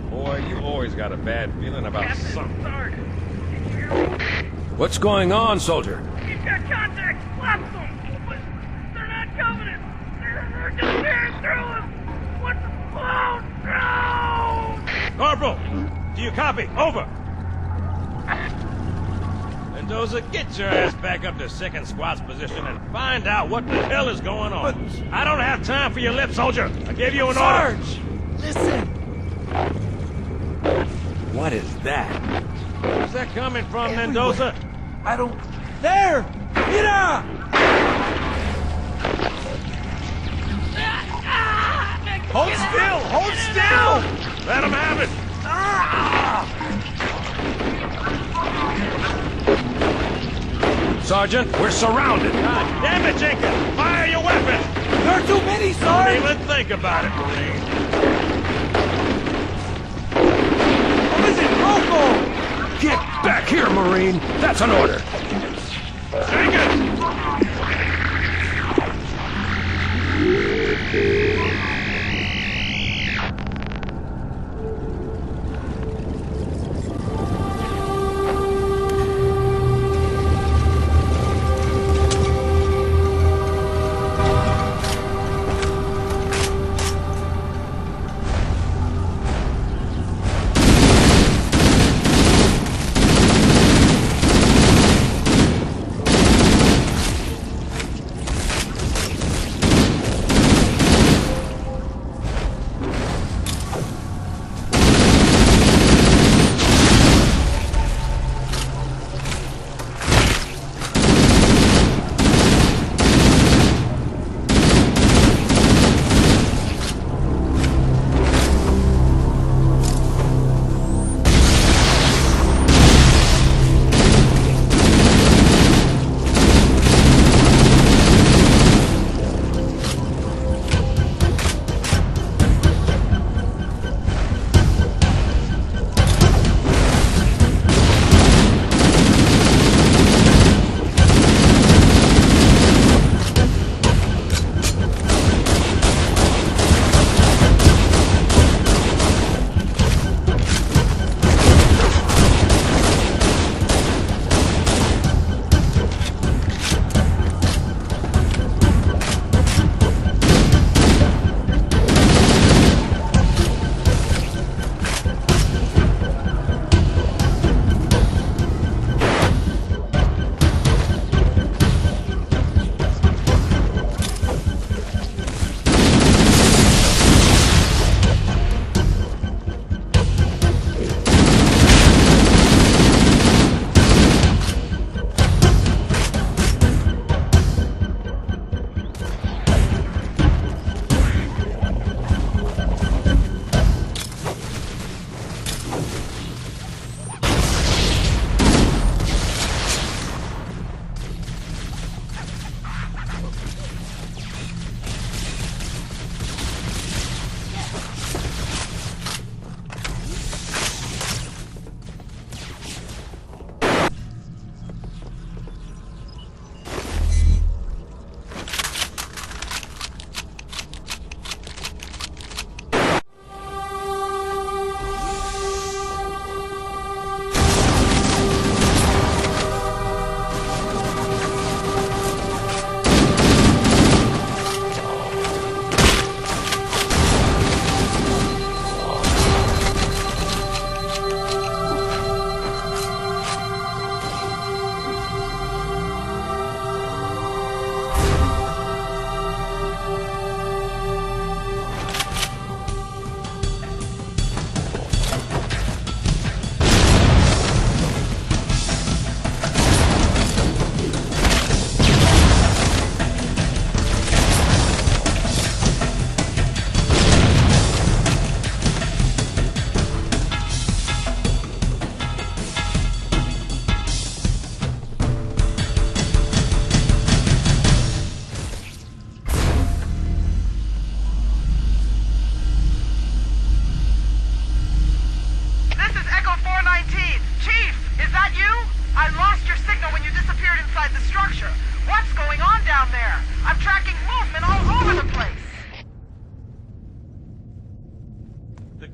Boy, you always got a bad feeling about something. What's going on, soldier? He's got contacts! Lots of them! But they're not Covenant! They're just tearing through us! What's... Oh, no! Corporal! Do you copy? Over! Mendoza, get your ass back up to second squad's position and find out what the hell is going on. But I don't have time for your lip, soldier. I gave you an order. Sarge! Listen! What is that? Where's that coming from, Mendoza? I don't... There! Mira! Hold still! Hold still! Let him have it! Sergeant, we're surrounded! God damn it, Jenkins! Fire your weapons! There are too many, Sarge! Don't even think about it, Marine. What is it, Rocco? Get back here, Marine! That's an order! Jenkins!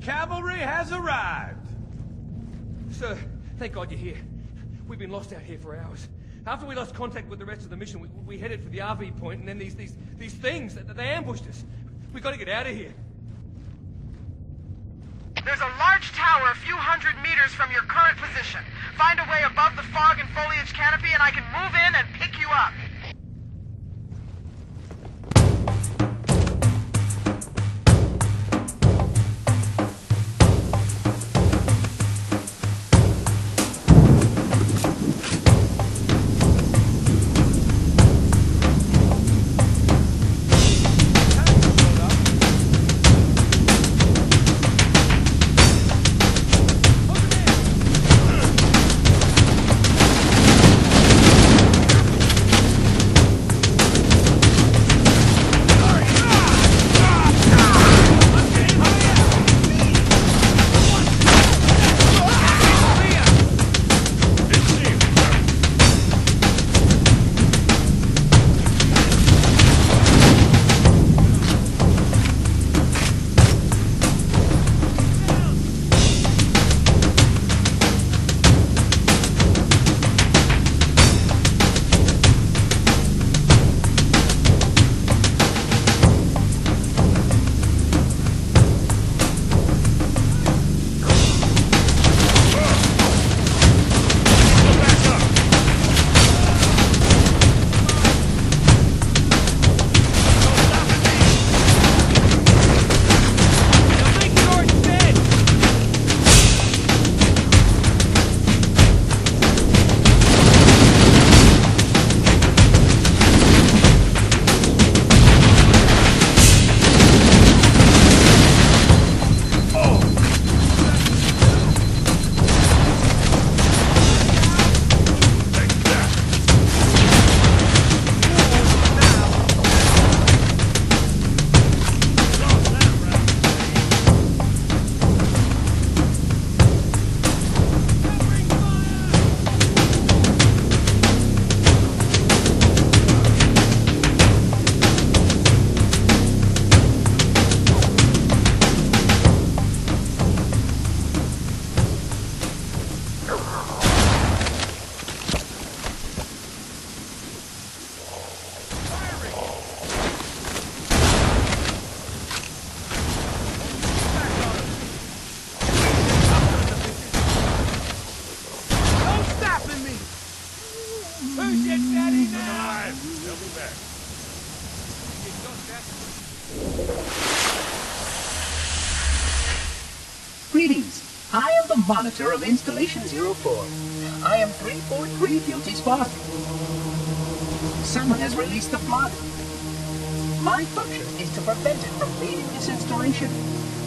Cavalry has arrived! Sir, thank God you're here. We've been lost out here for hours. After we lost contact with the rest of the mission, we headed for the RV point, and then these things, they ambushed us. We gotta get out of here. There's a large tower a few hundred meters from your current position. Find a way above the fog and foliage canopy, and I can move in and pick you up. the monitor of Installation 04. I am 343 Guilty Spark. Someone has released the flood. My function is to prevent it from leaving this installation,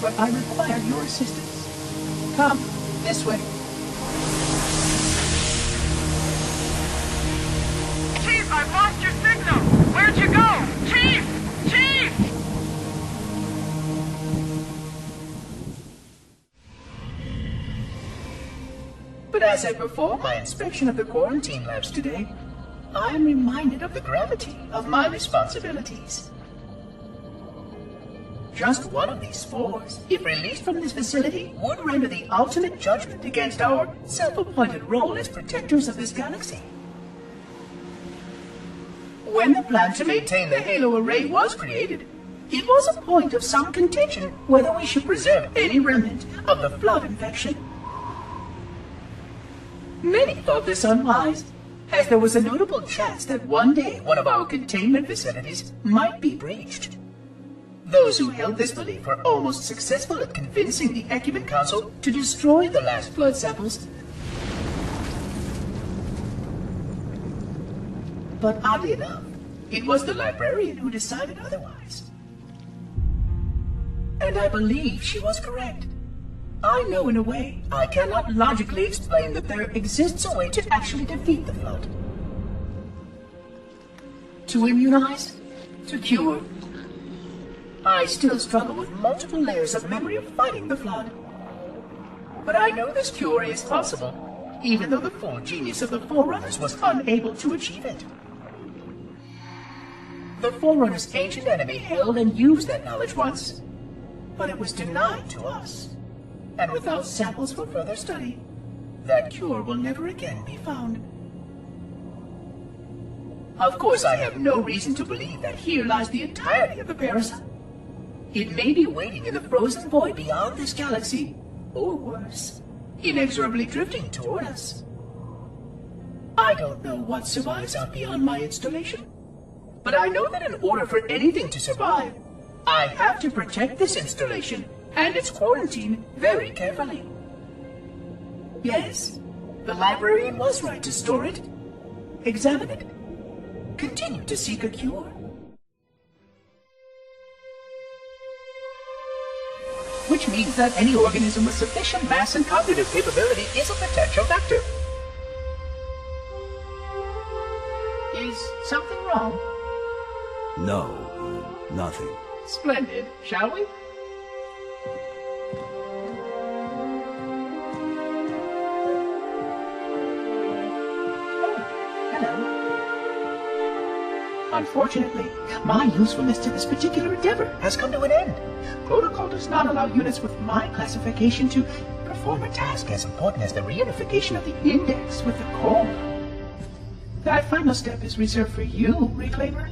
but I require your assistance. Come, this way. Chief, I've lost your signal! Where'd you go? Chief! Chief! But as I perform my inspection of the quarantine labs today, I am reminded of the gravity of my responsibilities. Just one of these spores, if released from this facility, would render the ultimate judgment against our self-appointed role as protectors of this galaxy. When the plan to maintain the Halo array was created, it was a point of some contention whether we should preserve any remnant of the flood infection. Many thought this unwise, as there was a notable chance that one day one of our containment facilities might be breached. Those who held this belief were almost successful at convincing the Ecumen Council to destroy the last flood samples. But oddly enough, it was the librarian who decided otherwise. And I believe she was correct. I know in a way I cannot logically explain that there exists a way to actually defeat the flood. To immunize, to cure. I still struggle with multiple layers of memory of fighting the flood. But I know this cure is possible, even though the full genius of the Forerunners was unable to achieve it. The Forerunners' ancient enemy held and used that knowledge once, but it was denied to us. And without samples for further study, that cure will never again be found. Of course, I have no reason to believe that here lies the entirety of the parasite. It may be waiting in the frozen void beyond this galaxy, or worse, inexorably drifting toward us. I don't know what survives out beyond my installation, but I know that in order for anything to survive, I have to protect this installation and its quarantine very carefully. Yes, the librarian was right to store it, examine it, continue to seek a cure. Which means that any organism with sufficient mass and cognitive capability is a potential vector. Is something wrong? No, nothing. Splendid, shall we? Unfortunately, my usefulness to this particular endeavor has come to an end. Protocol does not allow units with my classification to perform a task as important as the reunification of the index with the core. That final step is reserved for you, Reclaimer.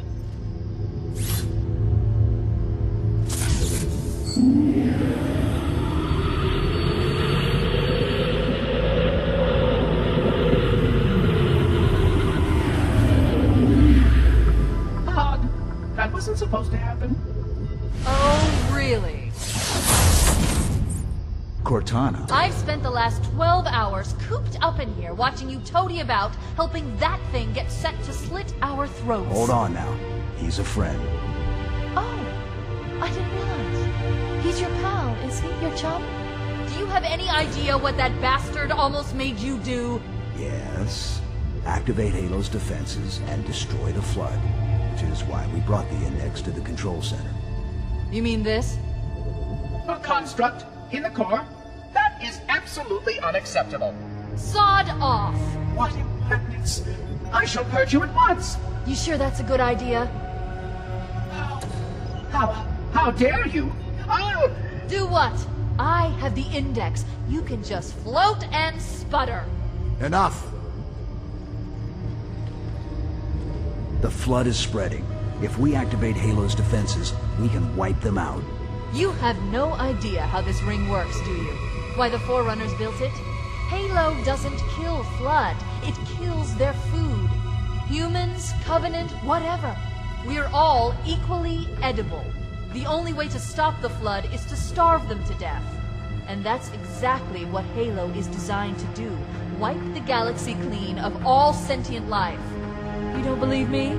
That wasn't supposed to happen. Oh, really? Cortana. I've spent the last 12 hours cooped up in here watching you toady about, helping that thing get set to slit our throats. Hold on now. He's a friend. Oh, I didn't realize. He's your pal, is he? Your chum? Do you have any idea what that bastard almost made you do? Yes. Activate Halo's defenses and destroy the flood. Which is why we brought the index to the control center. You mean this? A construct in the core? That is absolutely unacceptable. Sod off! What impertinence! I shall purge you at once! You sure that's a good idea? How dare you? I'll... Do what? I have the index. You can just float and sputter. Enough! The flood is spreading. If we activate Halo's defenses, we can wipe them out. You have no idea how this ring works, do you? Why the Forerunners built it? Halo doesn't kill Flood. It kills their food. Humans, Covenant, whatever. We're all equally edible. The only way to stop the Flood is to starve them to death. And that's exactly what Halo is designed to do. Wipe the galaxy clean of all sentient life. You don't believe me?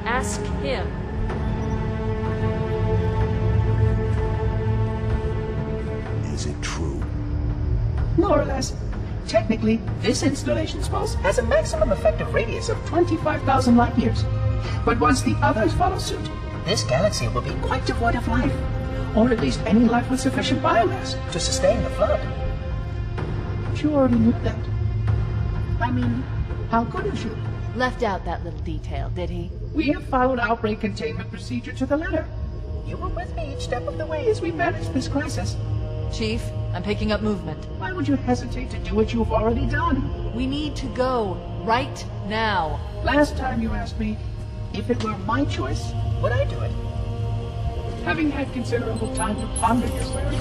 Ask him. Is it true? More or less. Technically, this installation's pulse has a maximum effective radius of 25,000 light years. But once the others follow suit, this galaxy will be quite devoid of life. Or at least any life with sufficient biomass to sustain the flood. But you already knew that. I mean, how couldn't you? Left out that little detail, did he? We have followed outbreak containment procedure to the letter. You were with me each step of the way as we managed this crisis. Chief, I'm picking up movement. Why would you hesitate to do what you've already done? We need to go. Right now. Last time you asked me, if it were my choice, would I do it? Having had considerable time to ponder your query,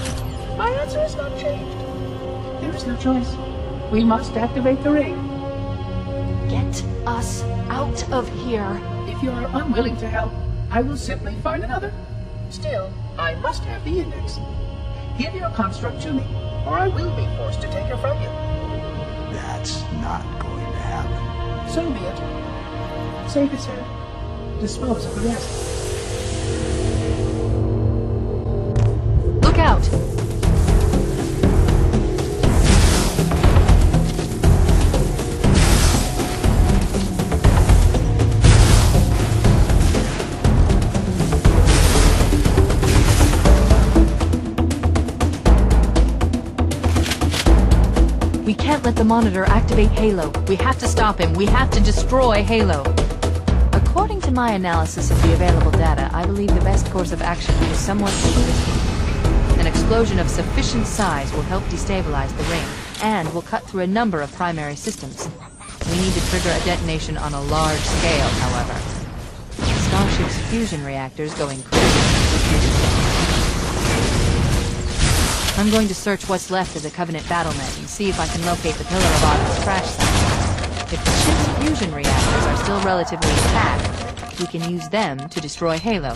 my answer has not changed. There is no choice. We must activate the ring. Get us out of here. If you are unwilling to help, I will simply find another. Still, I must have the index. Give your construct to me, or I will be forced to take her from you. That's not going to happen. So be it. Save his head. Dispose of the rest. Look out! We can't let the monitor activate Halo. We have to stop him. We have to destroy Halo. According to my analysis of the available data, I believe the best course of action is somewhat simplistic. An explosion of sufficient size will help destabilize the ring, and will cut through a number of primary systems. We need to trigger a detonation on a large scale, however. Starship's fusion reactors going crazy. I'm going to search what's left of the Covenant battlement and see if I can locate the Pillar of Autumn's crash site. If the ship's fusion reactors are still relatively intact, we can use them to destroy Halo.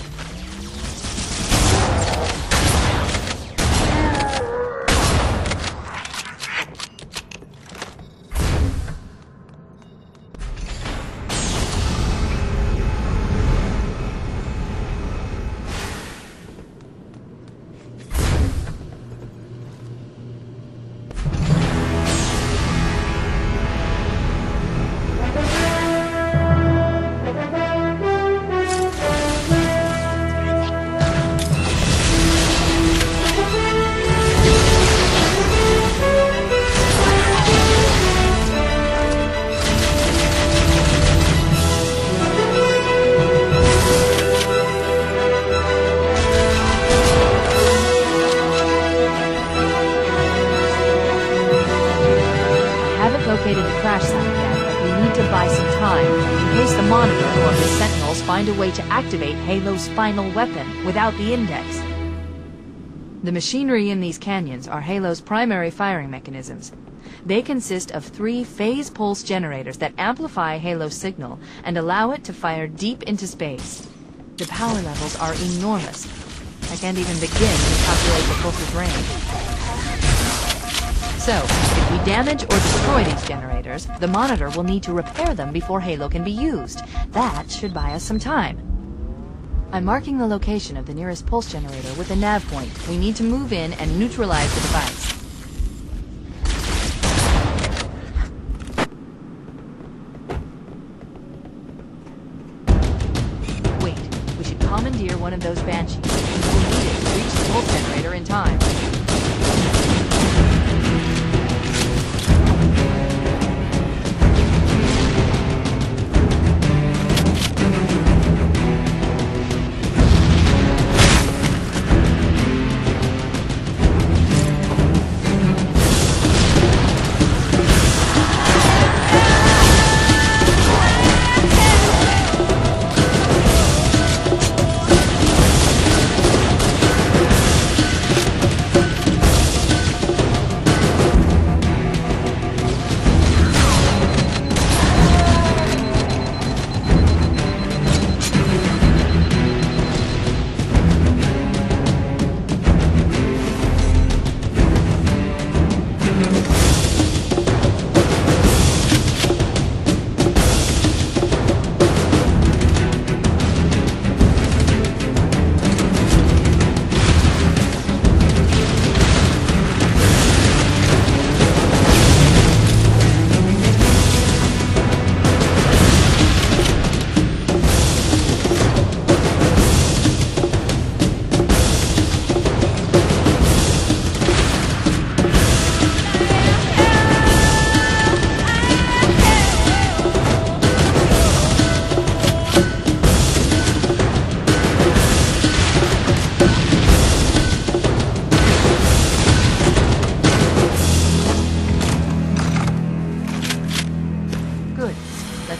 Located the crash site yet, but we need to buy some time in case the Monitor or his Sentinels find a way to activate Halo's final weapon without the index. The machinery in these canyons are Halo's primary firing mechanisms. They consist of 3 phase pulse generators that amplify Halo's signal and allow it to fire deep into space. The power levels are enormous. I can't even begin to calculate the pulse's range. So, if we damage or destroy these generators, the Monitor will need to repair them before Halo can be used. That should buy us some time. I'm marking the location of the nearest pulse generator with a nav point. We need to move in and neutralize the device. Wait, we should commandeer one of those Banshees. We'll need it to reach the pulse generator in time.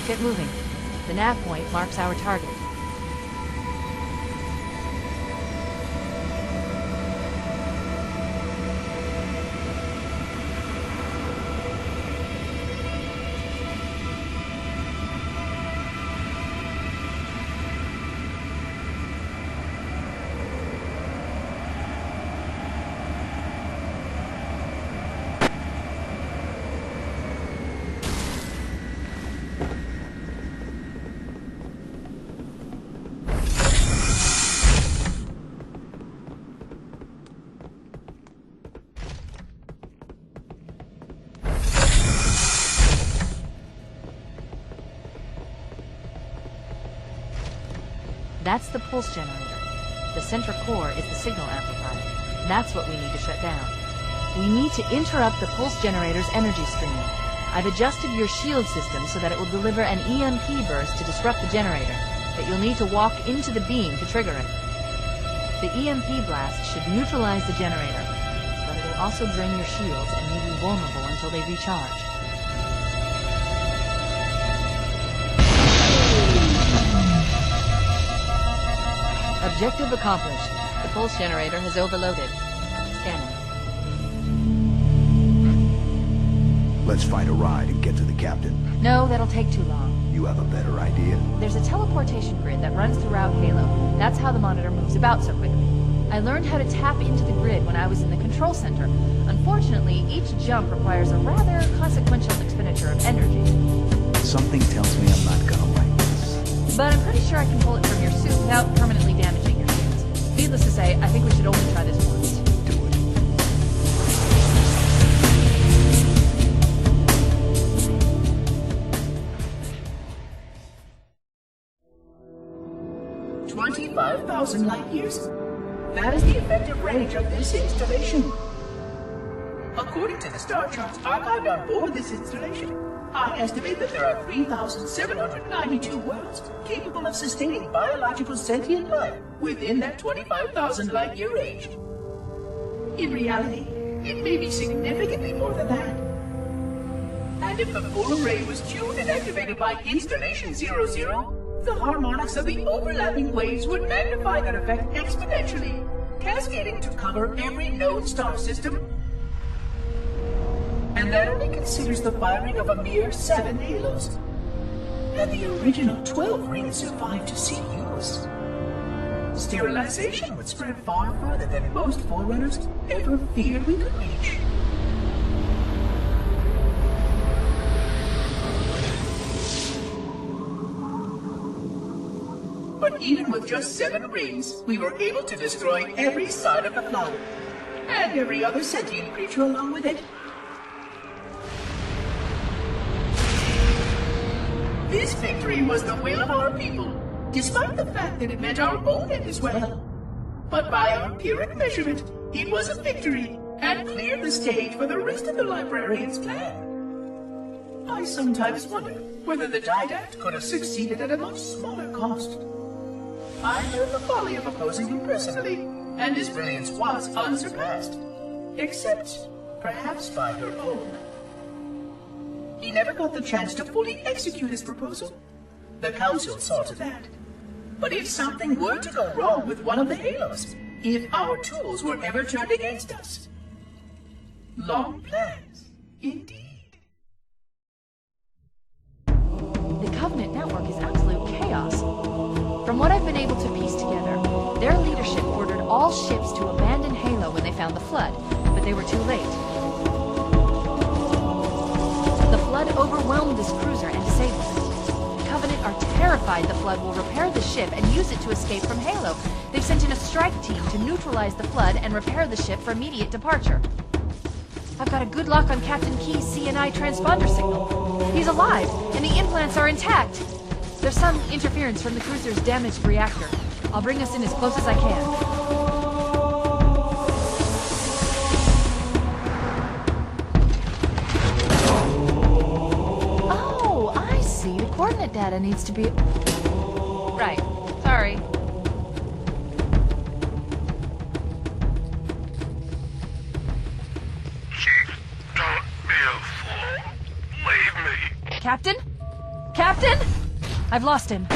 Get moving. The nav point marks our target. That's the pulse generator. The center core is the signal amplifier. That's what we need to shut down. We need to interrupt the pulse generator's energy stream. I've adjusted your shield system so that it will deliver an EMP burst to disrupt the generator, but you'll need to walk into the beam to trigger it. The EMP blast should neutralize the generator, but it'll also drain your shields and leave you vulnerable until they recharge. Objective accomplished. The pulse generator has overloaded. Scanning. Let's find a ride and get to the captain. No, that'll take too long. You have a better idea? There's a teleportation grid that runs throughout Halo. That's how the monitor moves about so quickly. I learned how to tap into the grid when I was in the control center. Unfortunately, each jump requires a rather consequential expenditure of energy. Something tells me I'm not gonna like this. But I'm pretty sure I can pull it from your suit without permanently damaging your shields. Needless to say, I think we should only try this once. Do it. $25,000 light years. That is the effective range of this installation. According to the star charts archived on board this installation, I estimate that there are 3,792 worlds capable of sustaining biological sentient life within that 25,000 light year range. In reality, it may be significantly more than that. And if the full array was tuned and activated by Installation 00, the harmonics of the overlapping waves would magnify that effect exponentially, cascading to cover every known star system. And that only considers the firing of a mere 7 halos. And the original 12 rings survived to see use. Sterilization would spread far further than most Forerunners ever feared we could reach. But even with just 7 rings, we were able to destroy every side of the flood, and every other sentient creature along with it. This victory was the will of our people, despite the fact that it meant our own end as well. But by our Pyrrhic measurement, it was a victory, and cleared the stage for the rest of the librarian's plan. I sometimes wonder whether the Didact could have succeeded at a much smaller cost. I learned the folly of opposing him personally, and his brilliance was unsurpassed, except perhaps by her own. He never got the chance to fully execute his proposal. The Council saw to that. But if something were to go wrong with one of the halos, if our tools were ever turned against us, long plans, indeed. The Covenant network is absolute chaos. From what I've been able to piece together, their leadership ordered all ships to abandon Halo when they found the flood, but they were too late. inside the Flood will repair the ship and use it to escape from Halo. They've sent in a strike team to neutralize the Flood and repair the ship for immediate departure. I've got a good lock on Captain Key's CNI transponder signal. He's alive, and the implants are intact. There's some interference from the cruiser's damaged reactor. I'll bring us in as close as I can. Oh, I see. The coordinate data needs to be... Right. Sorry. Don't be a fool. Leave me. Captain? Captain? I've lost him.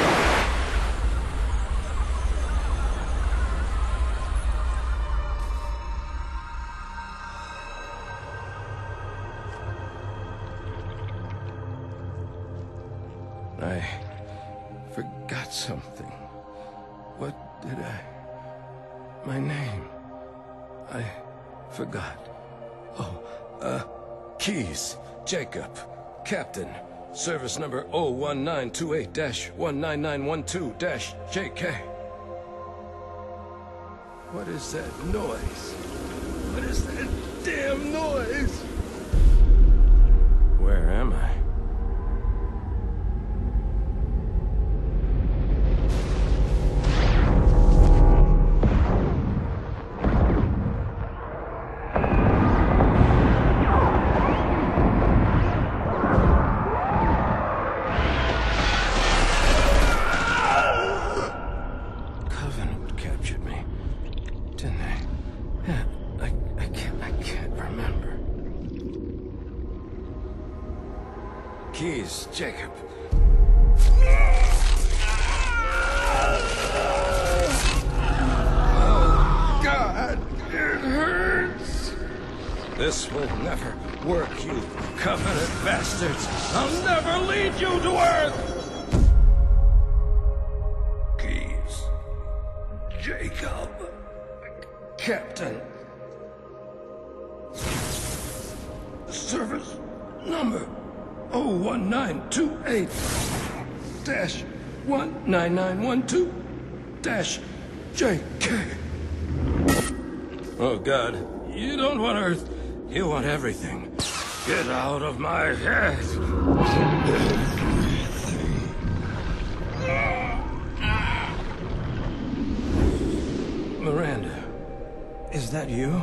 I forgot something. What did I... My name. I forgot. Oh, Keys. Jacob. Captain. Service number 01928-19912-JK. What is that noise? What is that damn noise? Where am I? Keys, Jacob. Oh, God, it hurts. This will never work, you Covenant bastards. I'll never lead you to Earth. Keys, Jacob, Captain. Service number 01928-19912-JK. Oh, God. You don't want Earth. You want everything. Get out of my head. Miranda, is that you?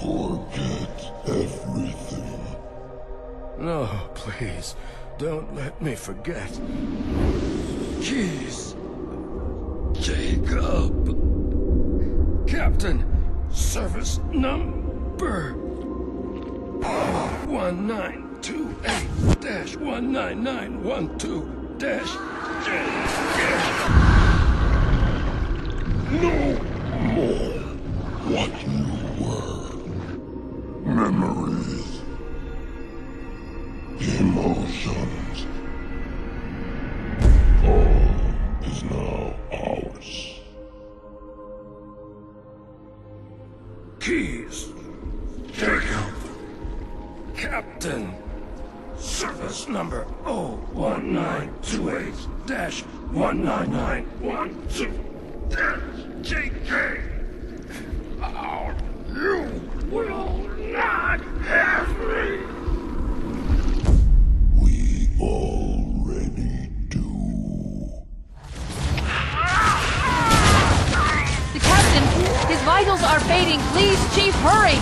Forget everything. No, please. Don't let me forget. Keys. Jacob. Captain. Service number 1928-19912-JK. No more what you were. Memories. Emotions. All is now ours. Keys. Jacob. Captain. Service number 01928-19912-JK. You will not have me. Already do. The captain! His vitals are fading! Please, Chief, hurry!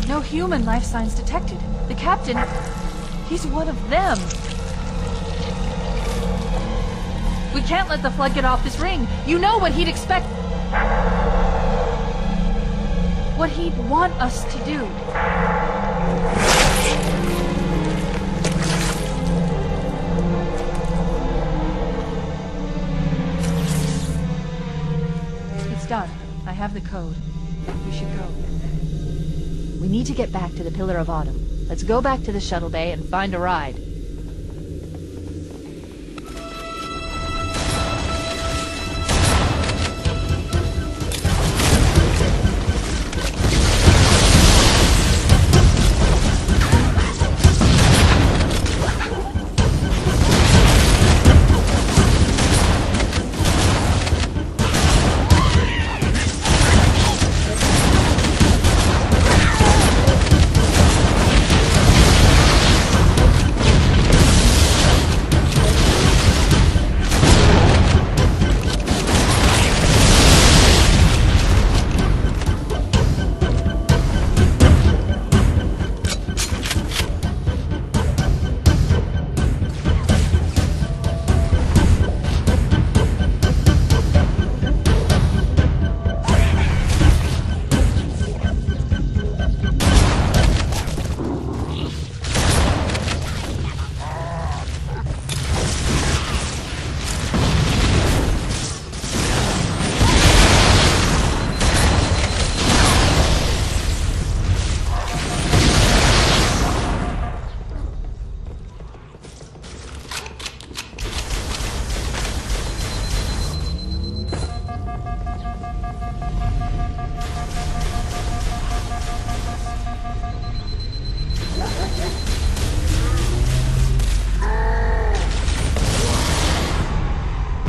No human life signs detected. The captain, he's one of them. We can't let the flood get off this ring. You know what he'd expect... what he'd want us to do. It's done. I have the code. We should go. We need to get back to the Pillar of Autumn. Let's go back to the shuttle bay and find a ride.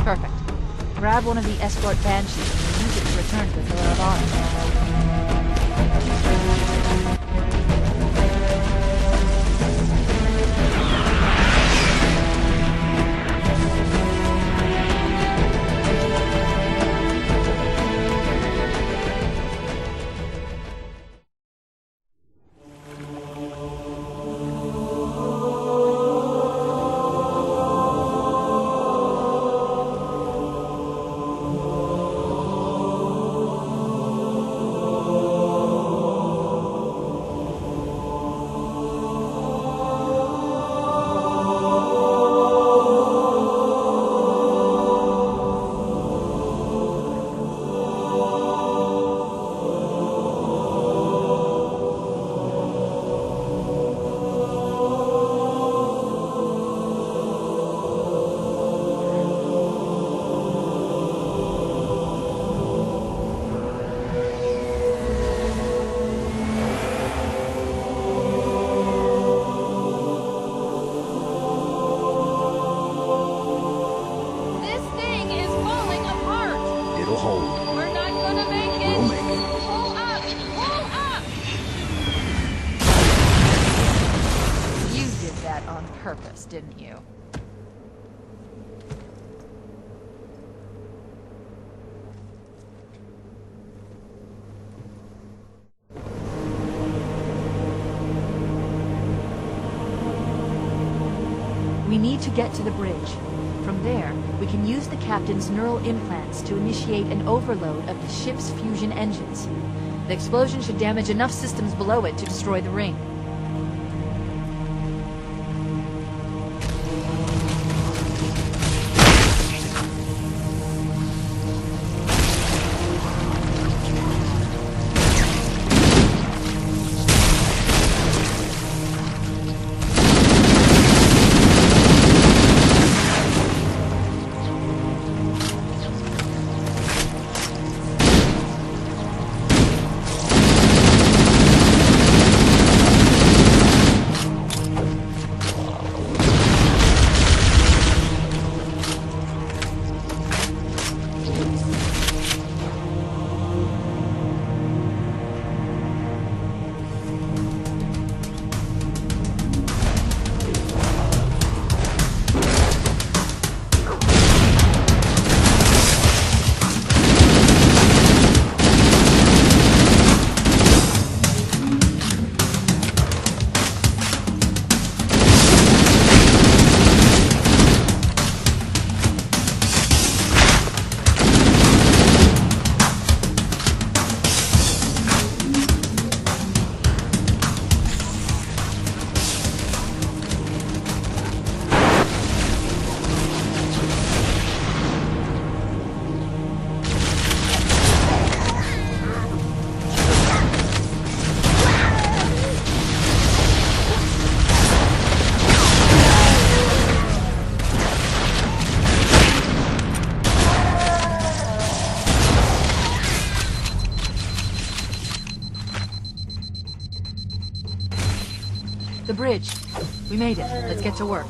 Perfect. Grab one of the escort banshees and use it to return to the Pillar of Autumn. Purpose, didn't you? We need to get to the bridge. From there, we can use the captain's neural implants to initiate an overload of the ship's fusion engines. The explosion should damage enough systems below it to destroy the ring. The bridge. We made it. Let's get to work.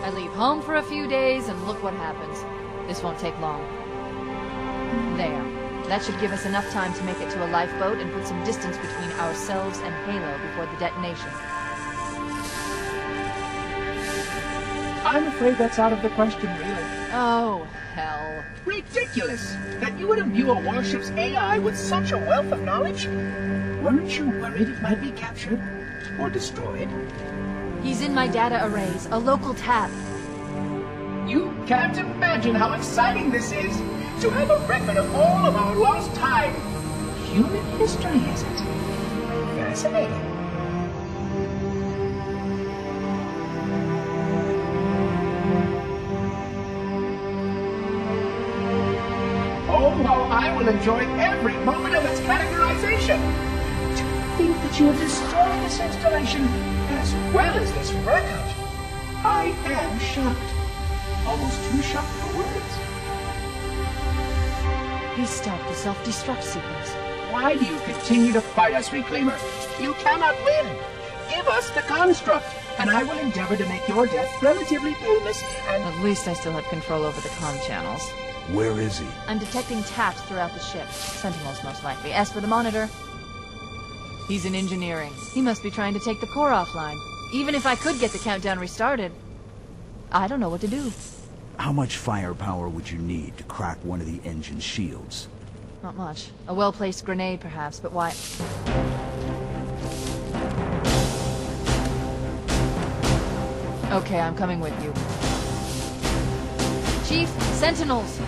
I leave home for a few days and look what happens. This won't take long. There. That should give us enough time to make it to a lifeboat and put some distance between ourselves and Halo before the detonation. I'm afraid that's out of the question, really. Oh, hell. Ridiculous! That you would imbue a warship's AI with such a wealth of knowledge? Weren't you worried it might be captured? Or destroyed? He's in my data arrays, a local tab. You can't imagine how exciting this is! To have a record of all of our lost time! Human history, is it? Fascinating. Oh, how I will enjoy every moment of its categorization! To think that you have destroyed this installation as well as this record! I am shocked. Almost too shocked for words. He stopped the self-destruct sequence. Why do you continue to fight us, Reclaimer? You cannot win! Give us the construct, and I will endeavor to make your death relatively painless and... At least I still have control over the comm channels. Where is he? I'm detecting taps throughout the ship. Sentinels, most likely. As for the monitor, he's in engineering. He must be trying to take the core offline. Even if I could get the countdown restarted, I don't know what to do. How much firepower would you need to crack one of the engine shields? Not much. A well-placed grenade, perhaps, but why... Okay, I'm coming with you. Chief, Sentinels!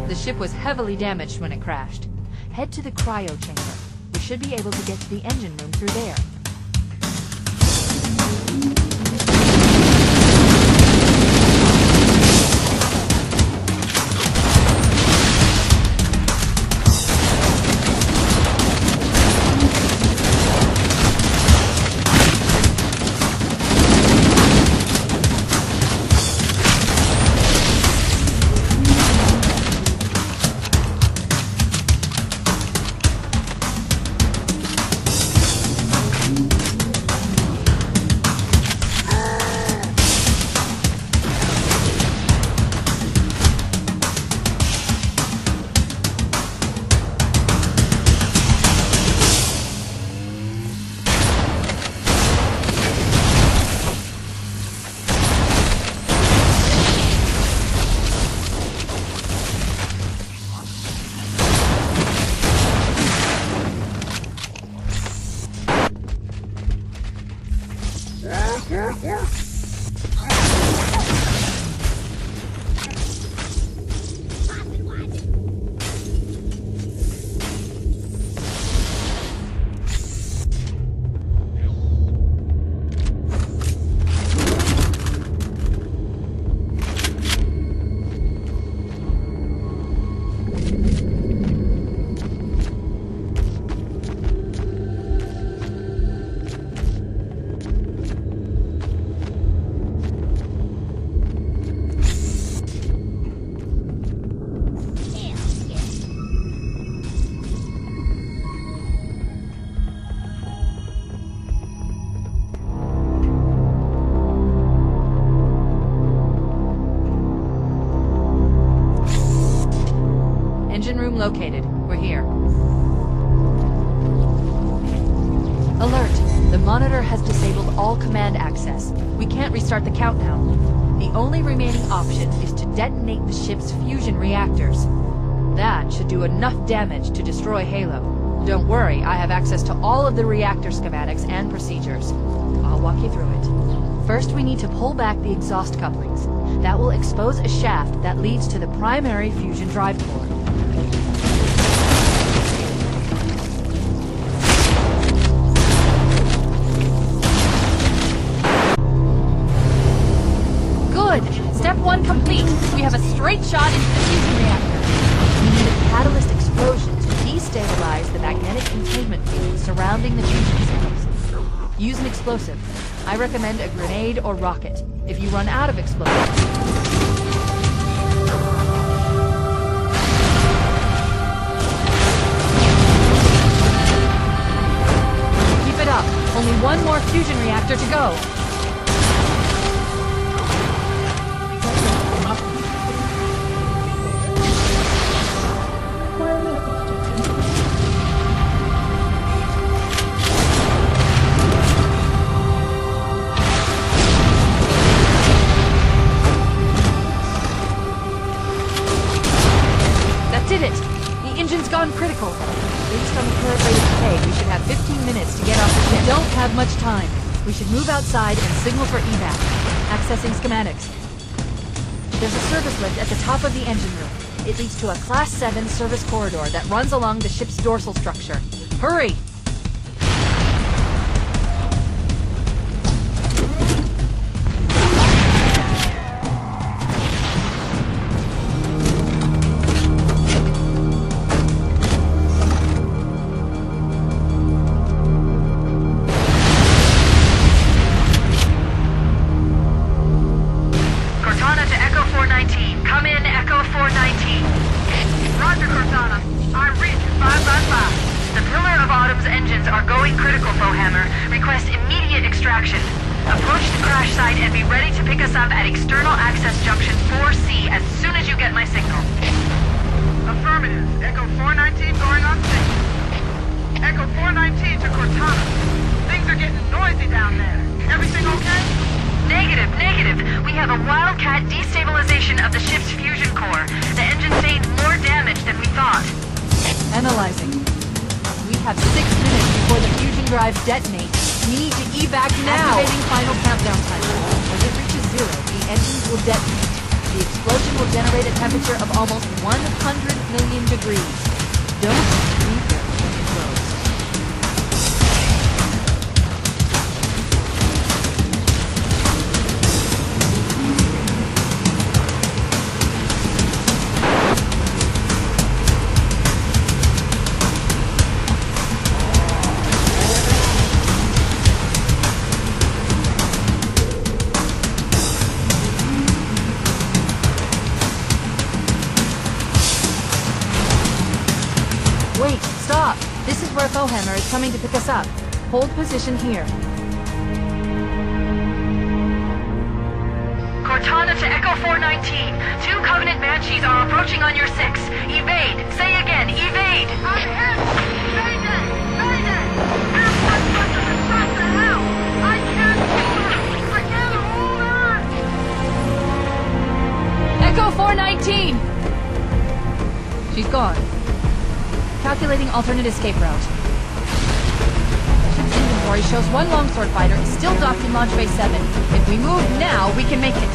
The ship was heavily damaged when it crashed. Head to the cryo chamber. We should be able to get to the engine room through there. Located. We're here. Alert! The monitor has disabled all command access. We can't restart the countdown. The only remaining option is to detonate the ship's fusion reactors. That should do enough damage to destroy Halo. Don't worry, I have access to all of the reactor schematics and procedures. I'll walk you through it. First, we need to pull back the exhaust couplings. That will expose a shaft that leads to the primary fusion drive core. straight shot into the fusion reactor. We need a catalyst explosion to destabilize the magnetic containment field surrounding the fusion cells. Use an explosive. I recommend a grenade or rocket. If you run out of explosives... Keep it up. Only one more fusion reactor to go. Did it! The engine's gone critical. Based on the current rate of decay, we should have 15 minutes to get off the ship. We don't have much time. We should move outside and signal for evac. Accessing schematics. There's a service lift at the top of the engine room. It leads to a Class 7 service corridor that runs along the ship's dorsal structure. Hurry! Detonate. We need to evac now! Activating final countdown timer. When it reaches 0, the engines will detonate. The explosion will generate a temperature of almost 100 million degrees. Don't leave your eyes closed. Hammer is coming to pick us up. Hold position here. Cortana to Echo 419. 2 Covenant Banshees are approaching on your 6. Evade. Say again, evade. I'm hit! Mayday! Mayday! Airport must have shot to hell! I can't hold her! I can't hold her! Echo 419! She's gone. Calculating alternate escape route. Ship's inventory shows 1 longsword fighter is still docked in Launch Bay 7. If we move now, we can make it.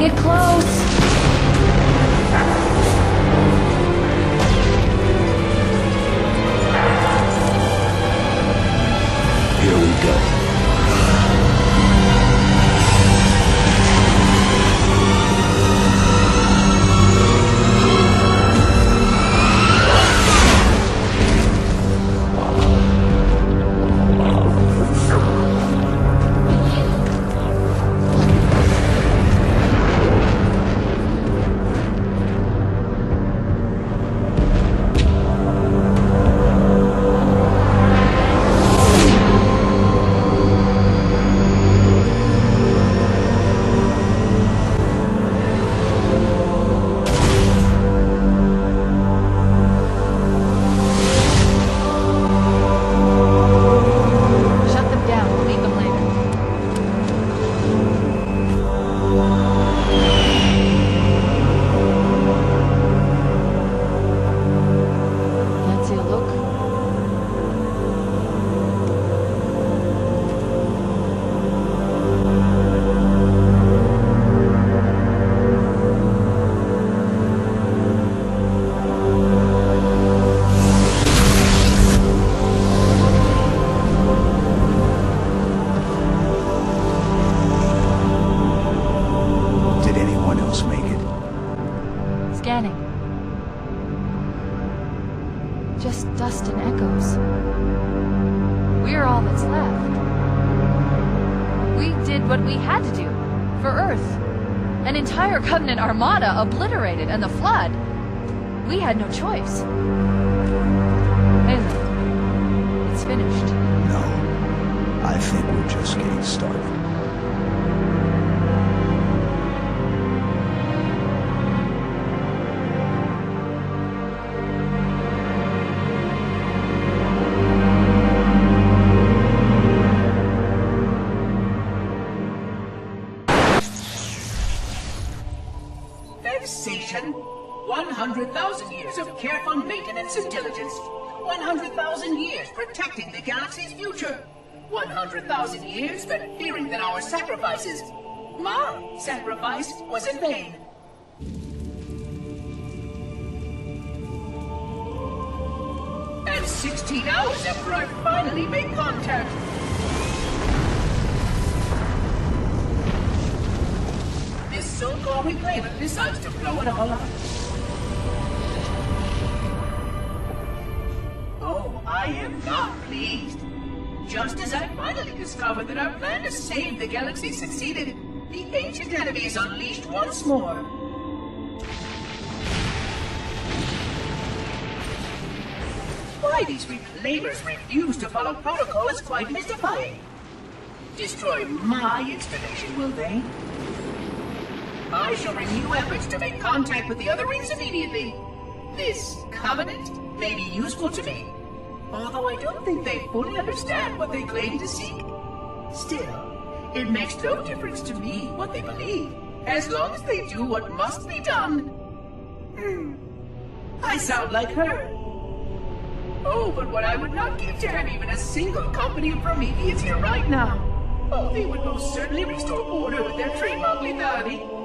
get close. Here we go. Just dust and echoes. We're all that's left. We did what we had to do for Earth. An entire Covenant armada obliterated, and the Flood. We had no choice. Hey, look. It's finished. No. I think we're just getting started. Station. 100,000 years of careful maintenance and diligence. 100,000 years protecting the galaxy's future. 100,000 years spent fearing that our sacrifices, my sacrifice, was in vain. And 16 hours after I finally made contact. This so-called reclaimer decides to blow it all up. Oh, I am not pleased. Just as I finally discovered that our plan to save the galaxy succeeded, the ancient enemy is unleashed once more. Why these reclaimers refuse to follow protocol is quite mystifying. Destroy my installation, will they? I shall renew efforts to make contact with the other rings immediately. This covenant may be useful to me, although I don't think they fully understand what they claim to seek. Still, it makes no difference to me what they believe, as long as they do what must be done. I sound like her. Oh, but what I would not give to have even a single company of Prometheans here right now. Oh, they would most certainly restore order with their trademark lethality.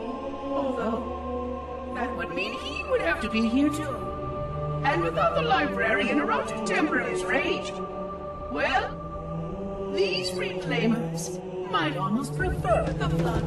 Although, that would mean he would have to be here too. And without the librarian around to temper his rage, well, these reclaimers might almost prefer the Flood.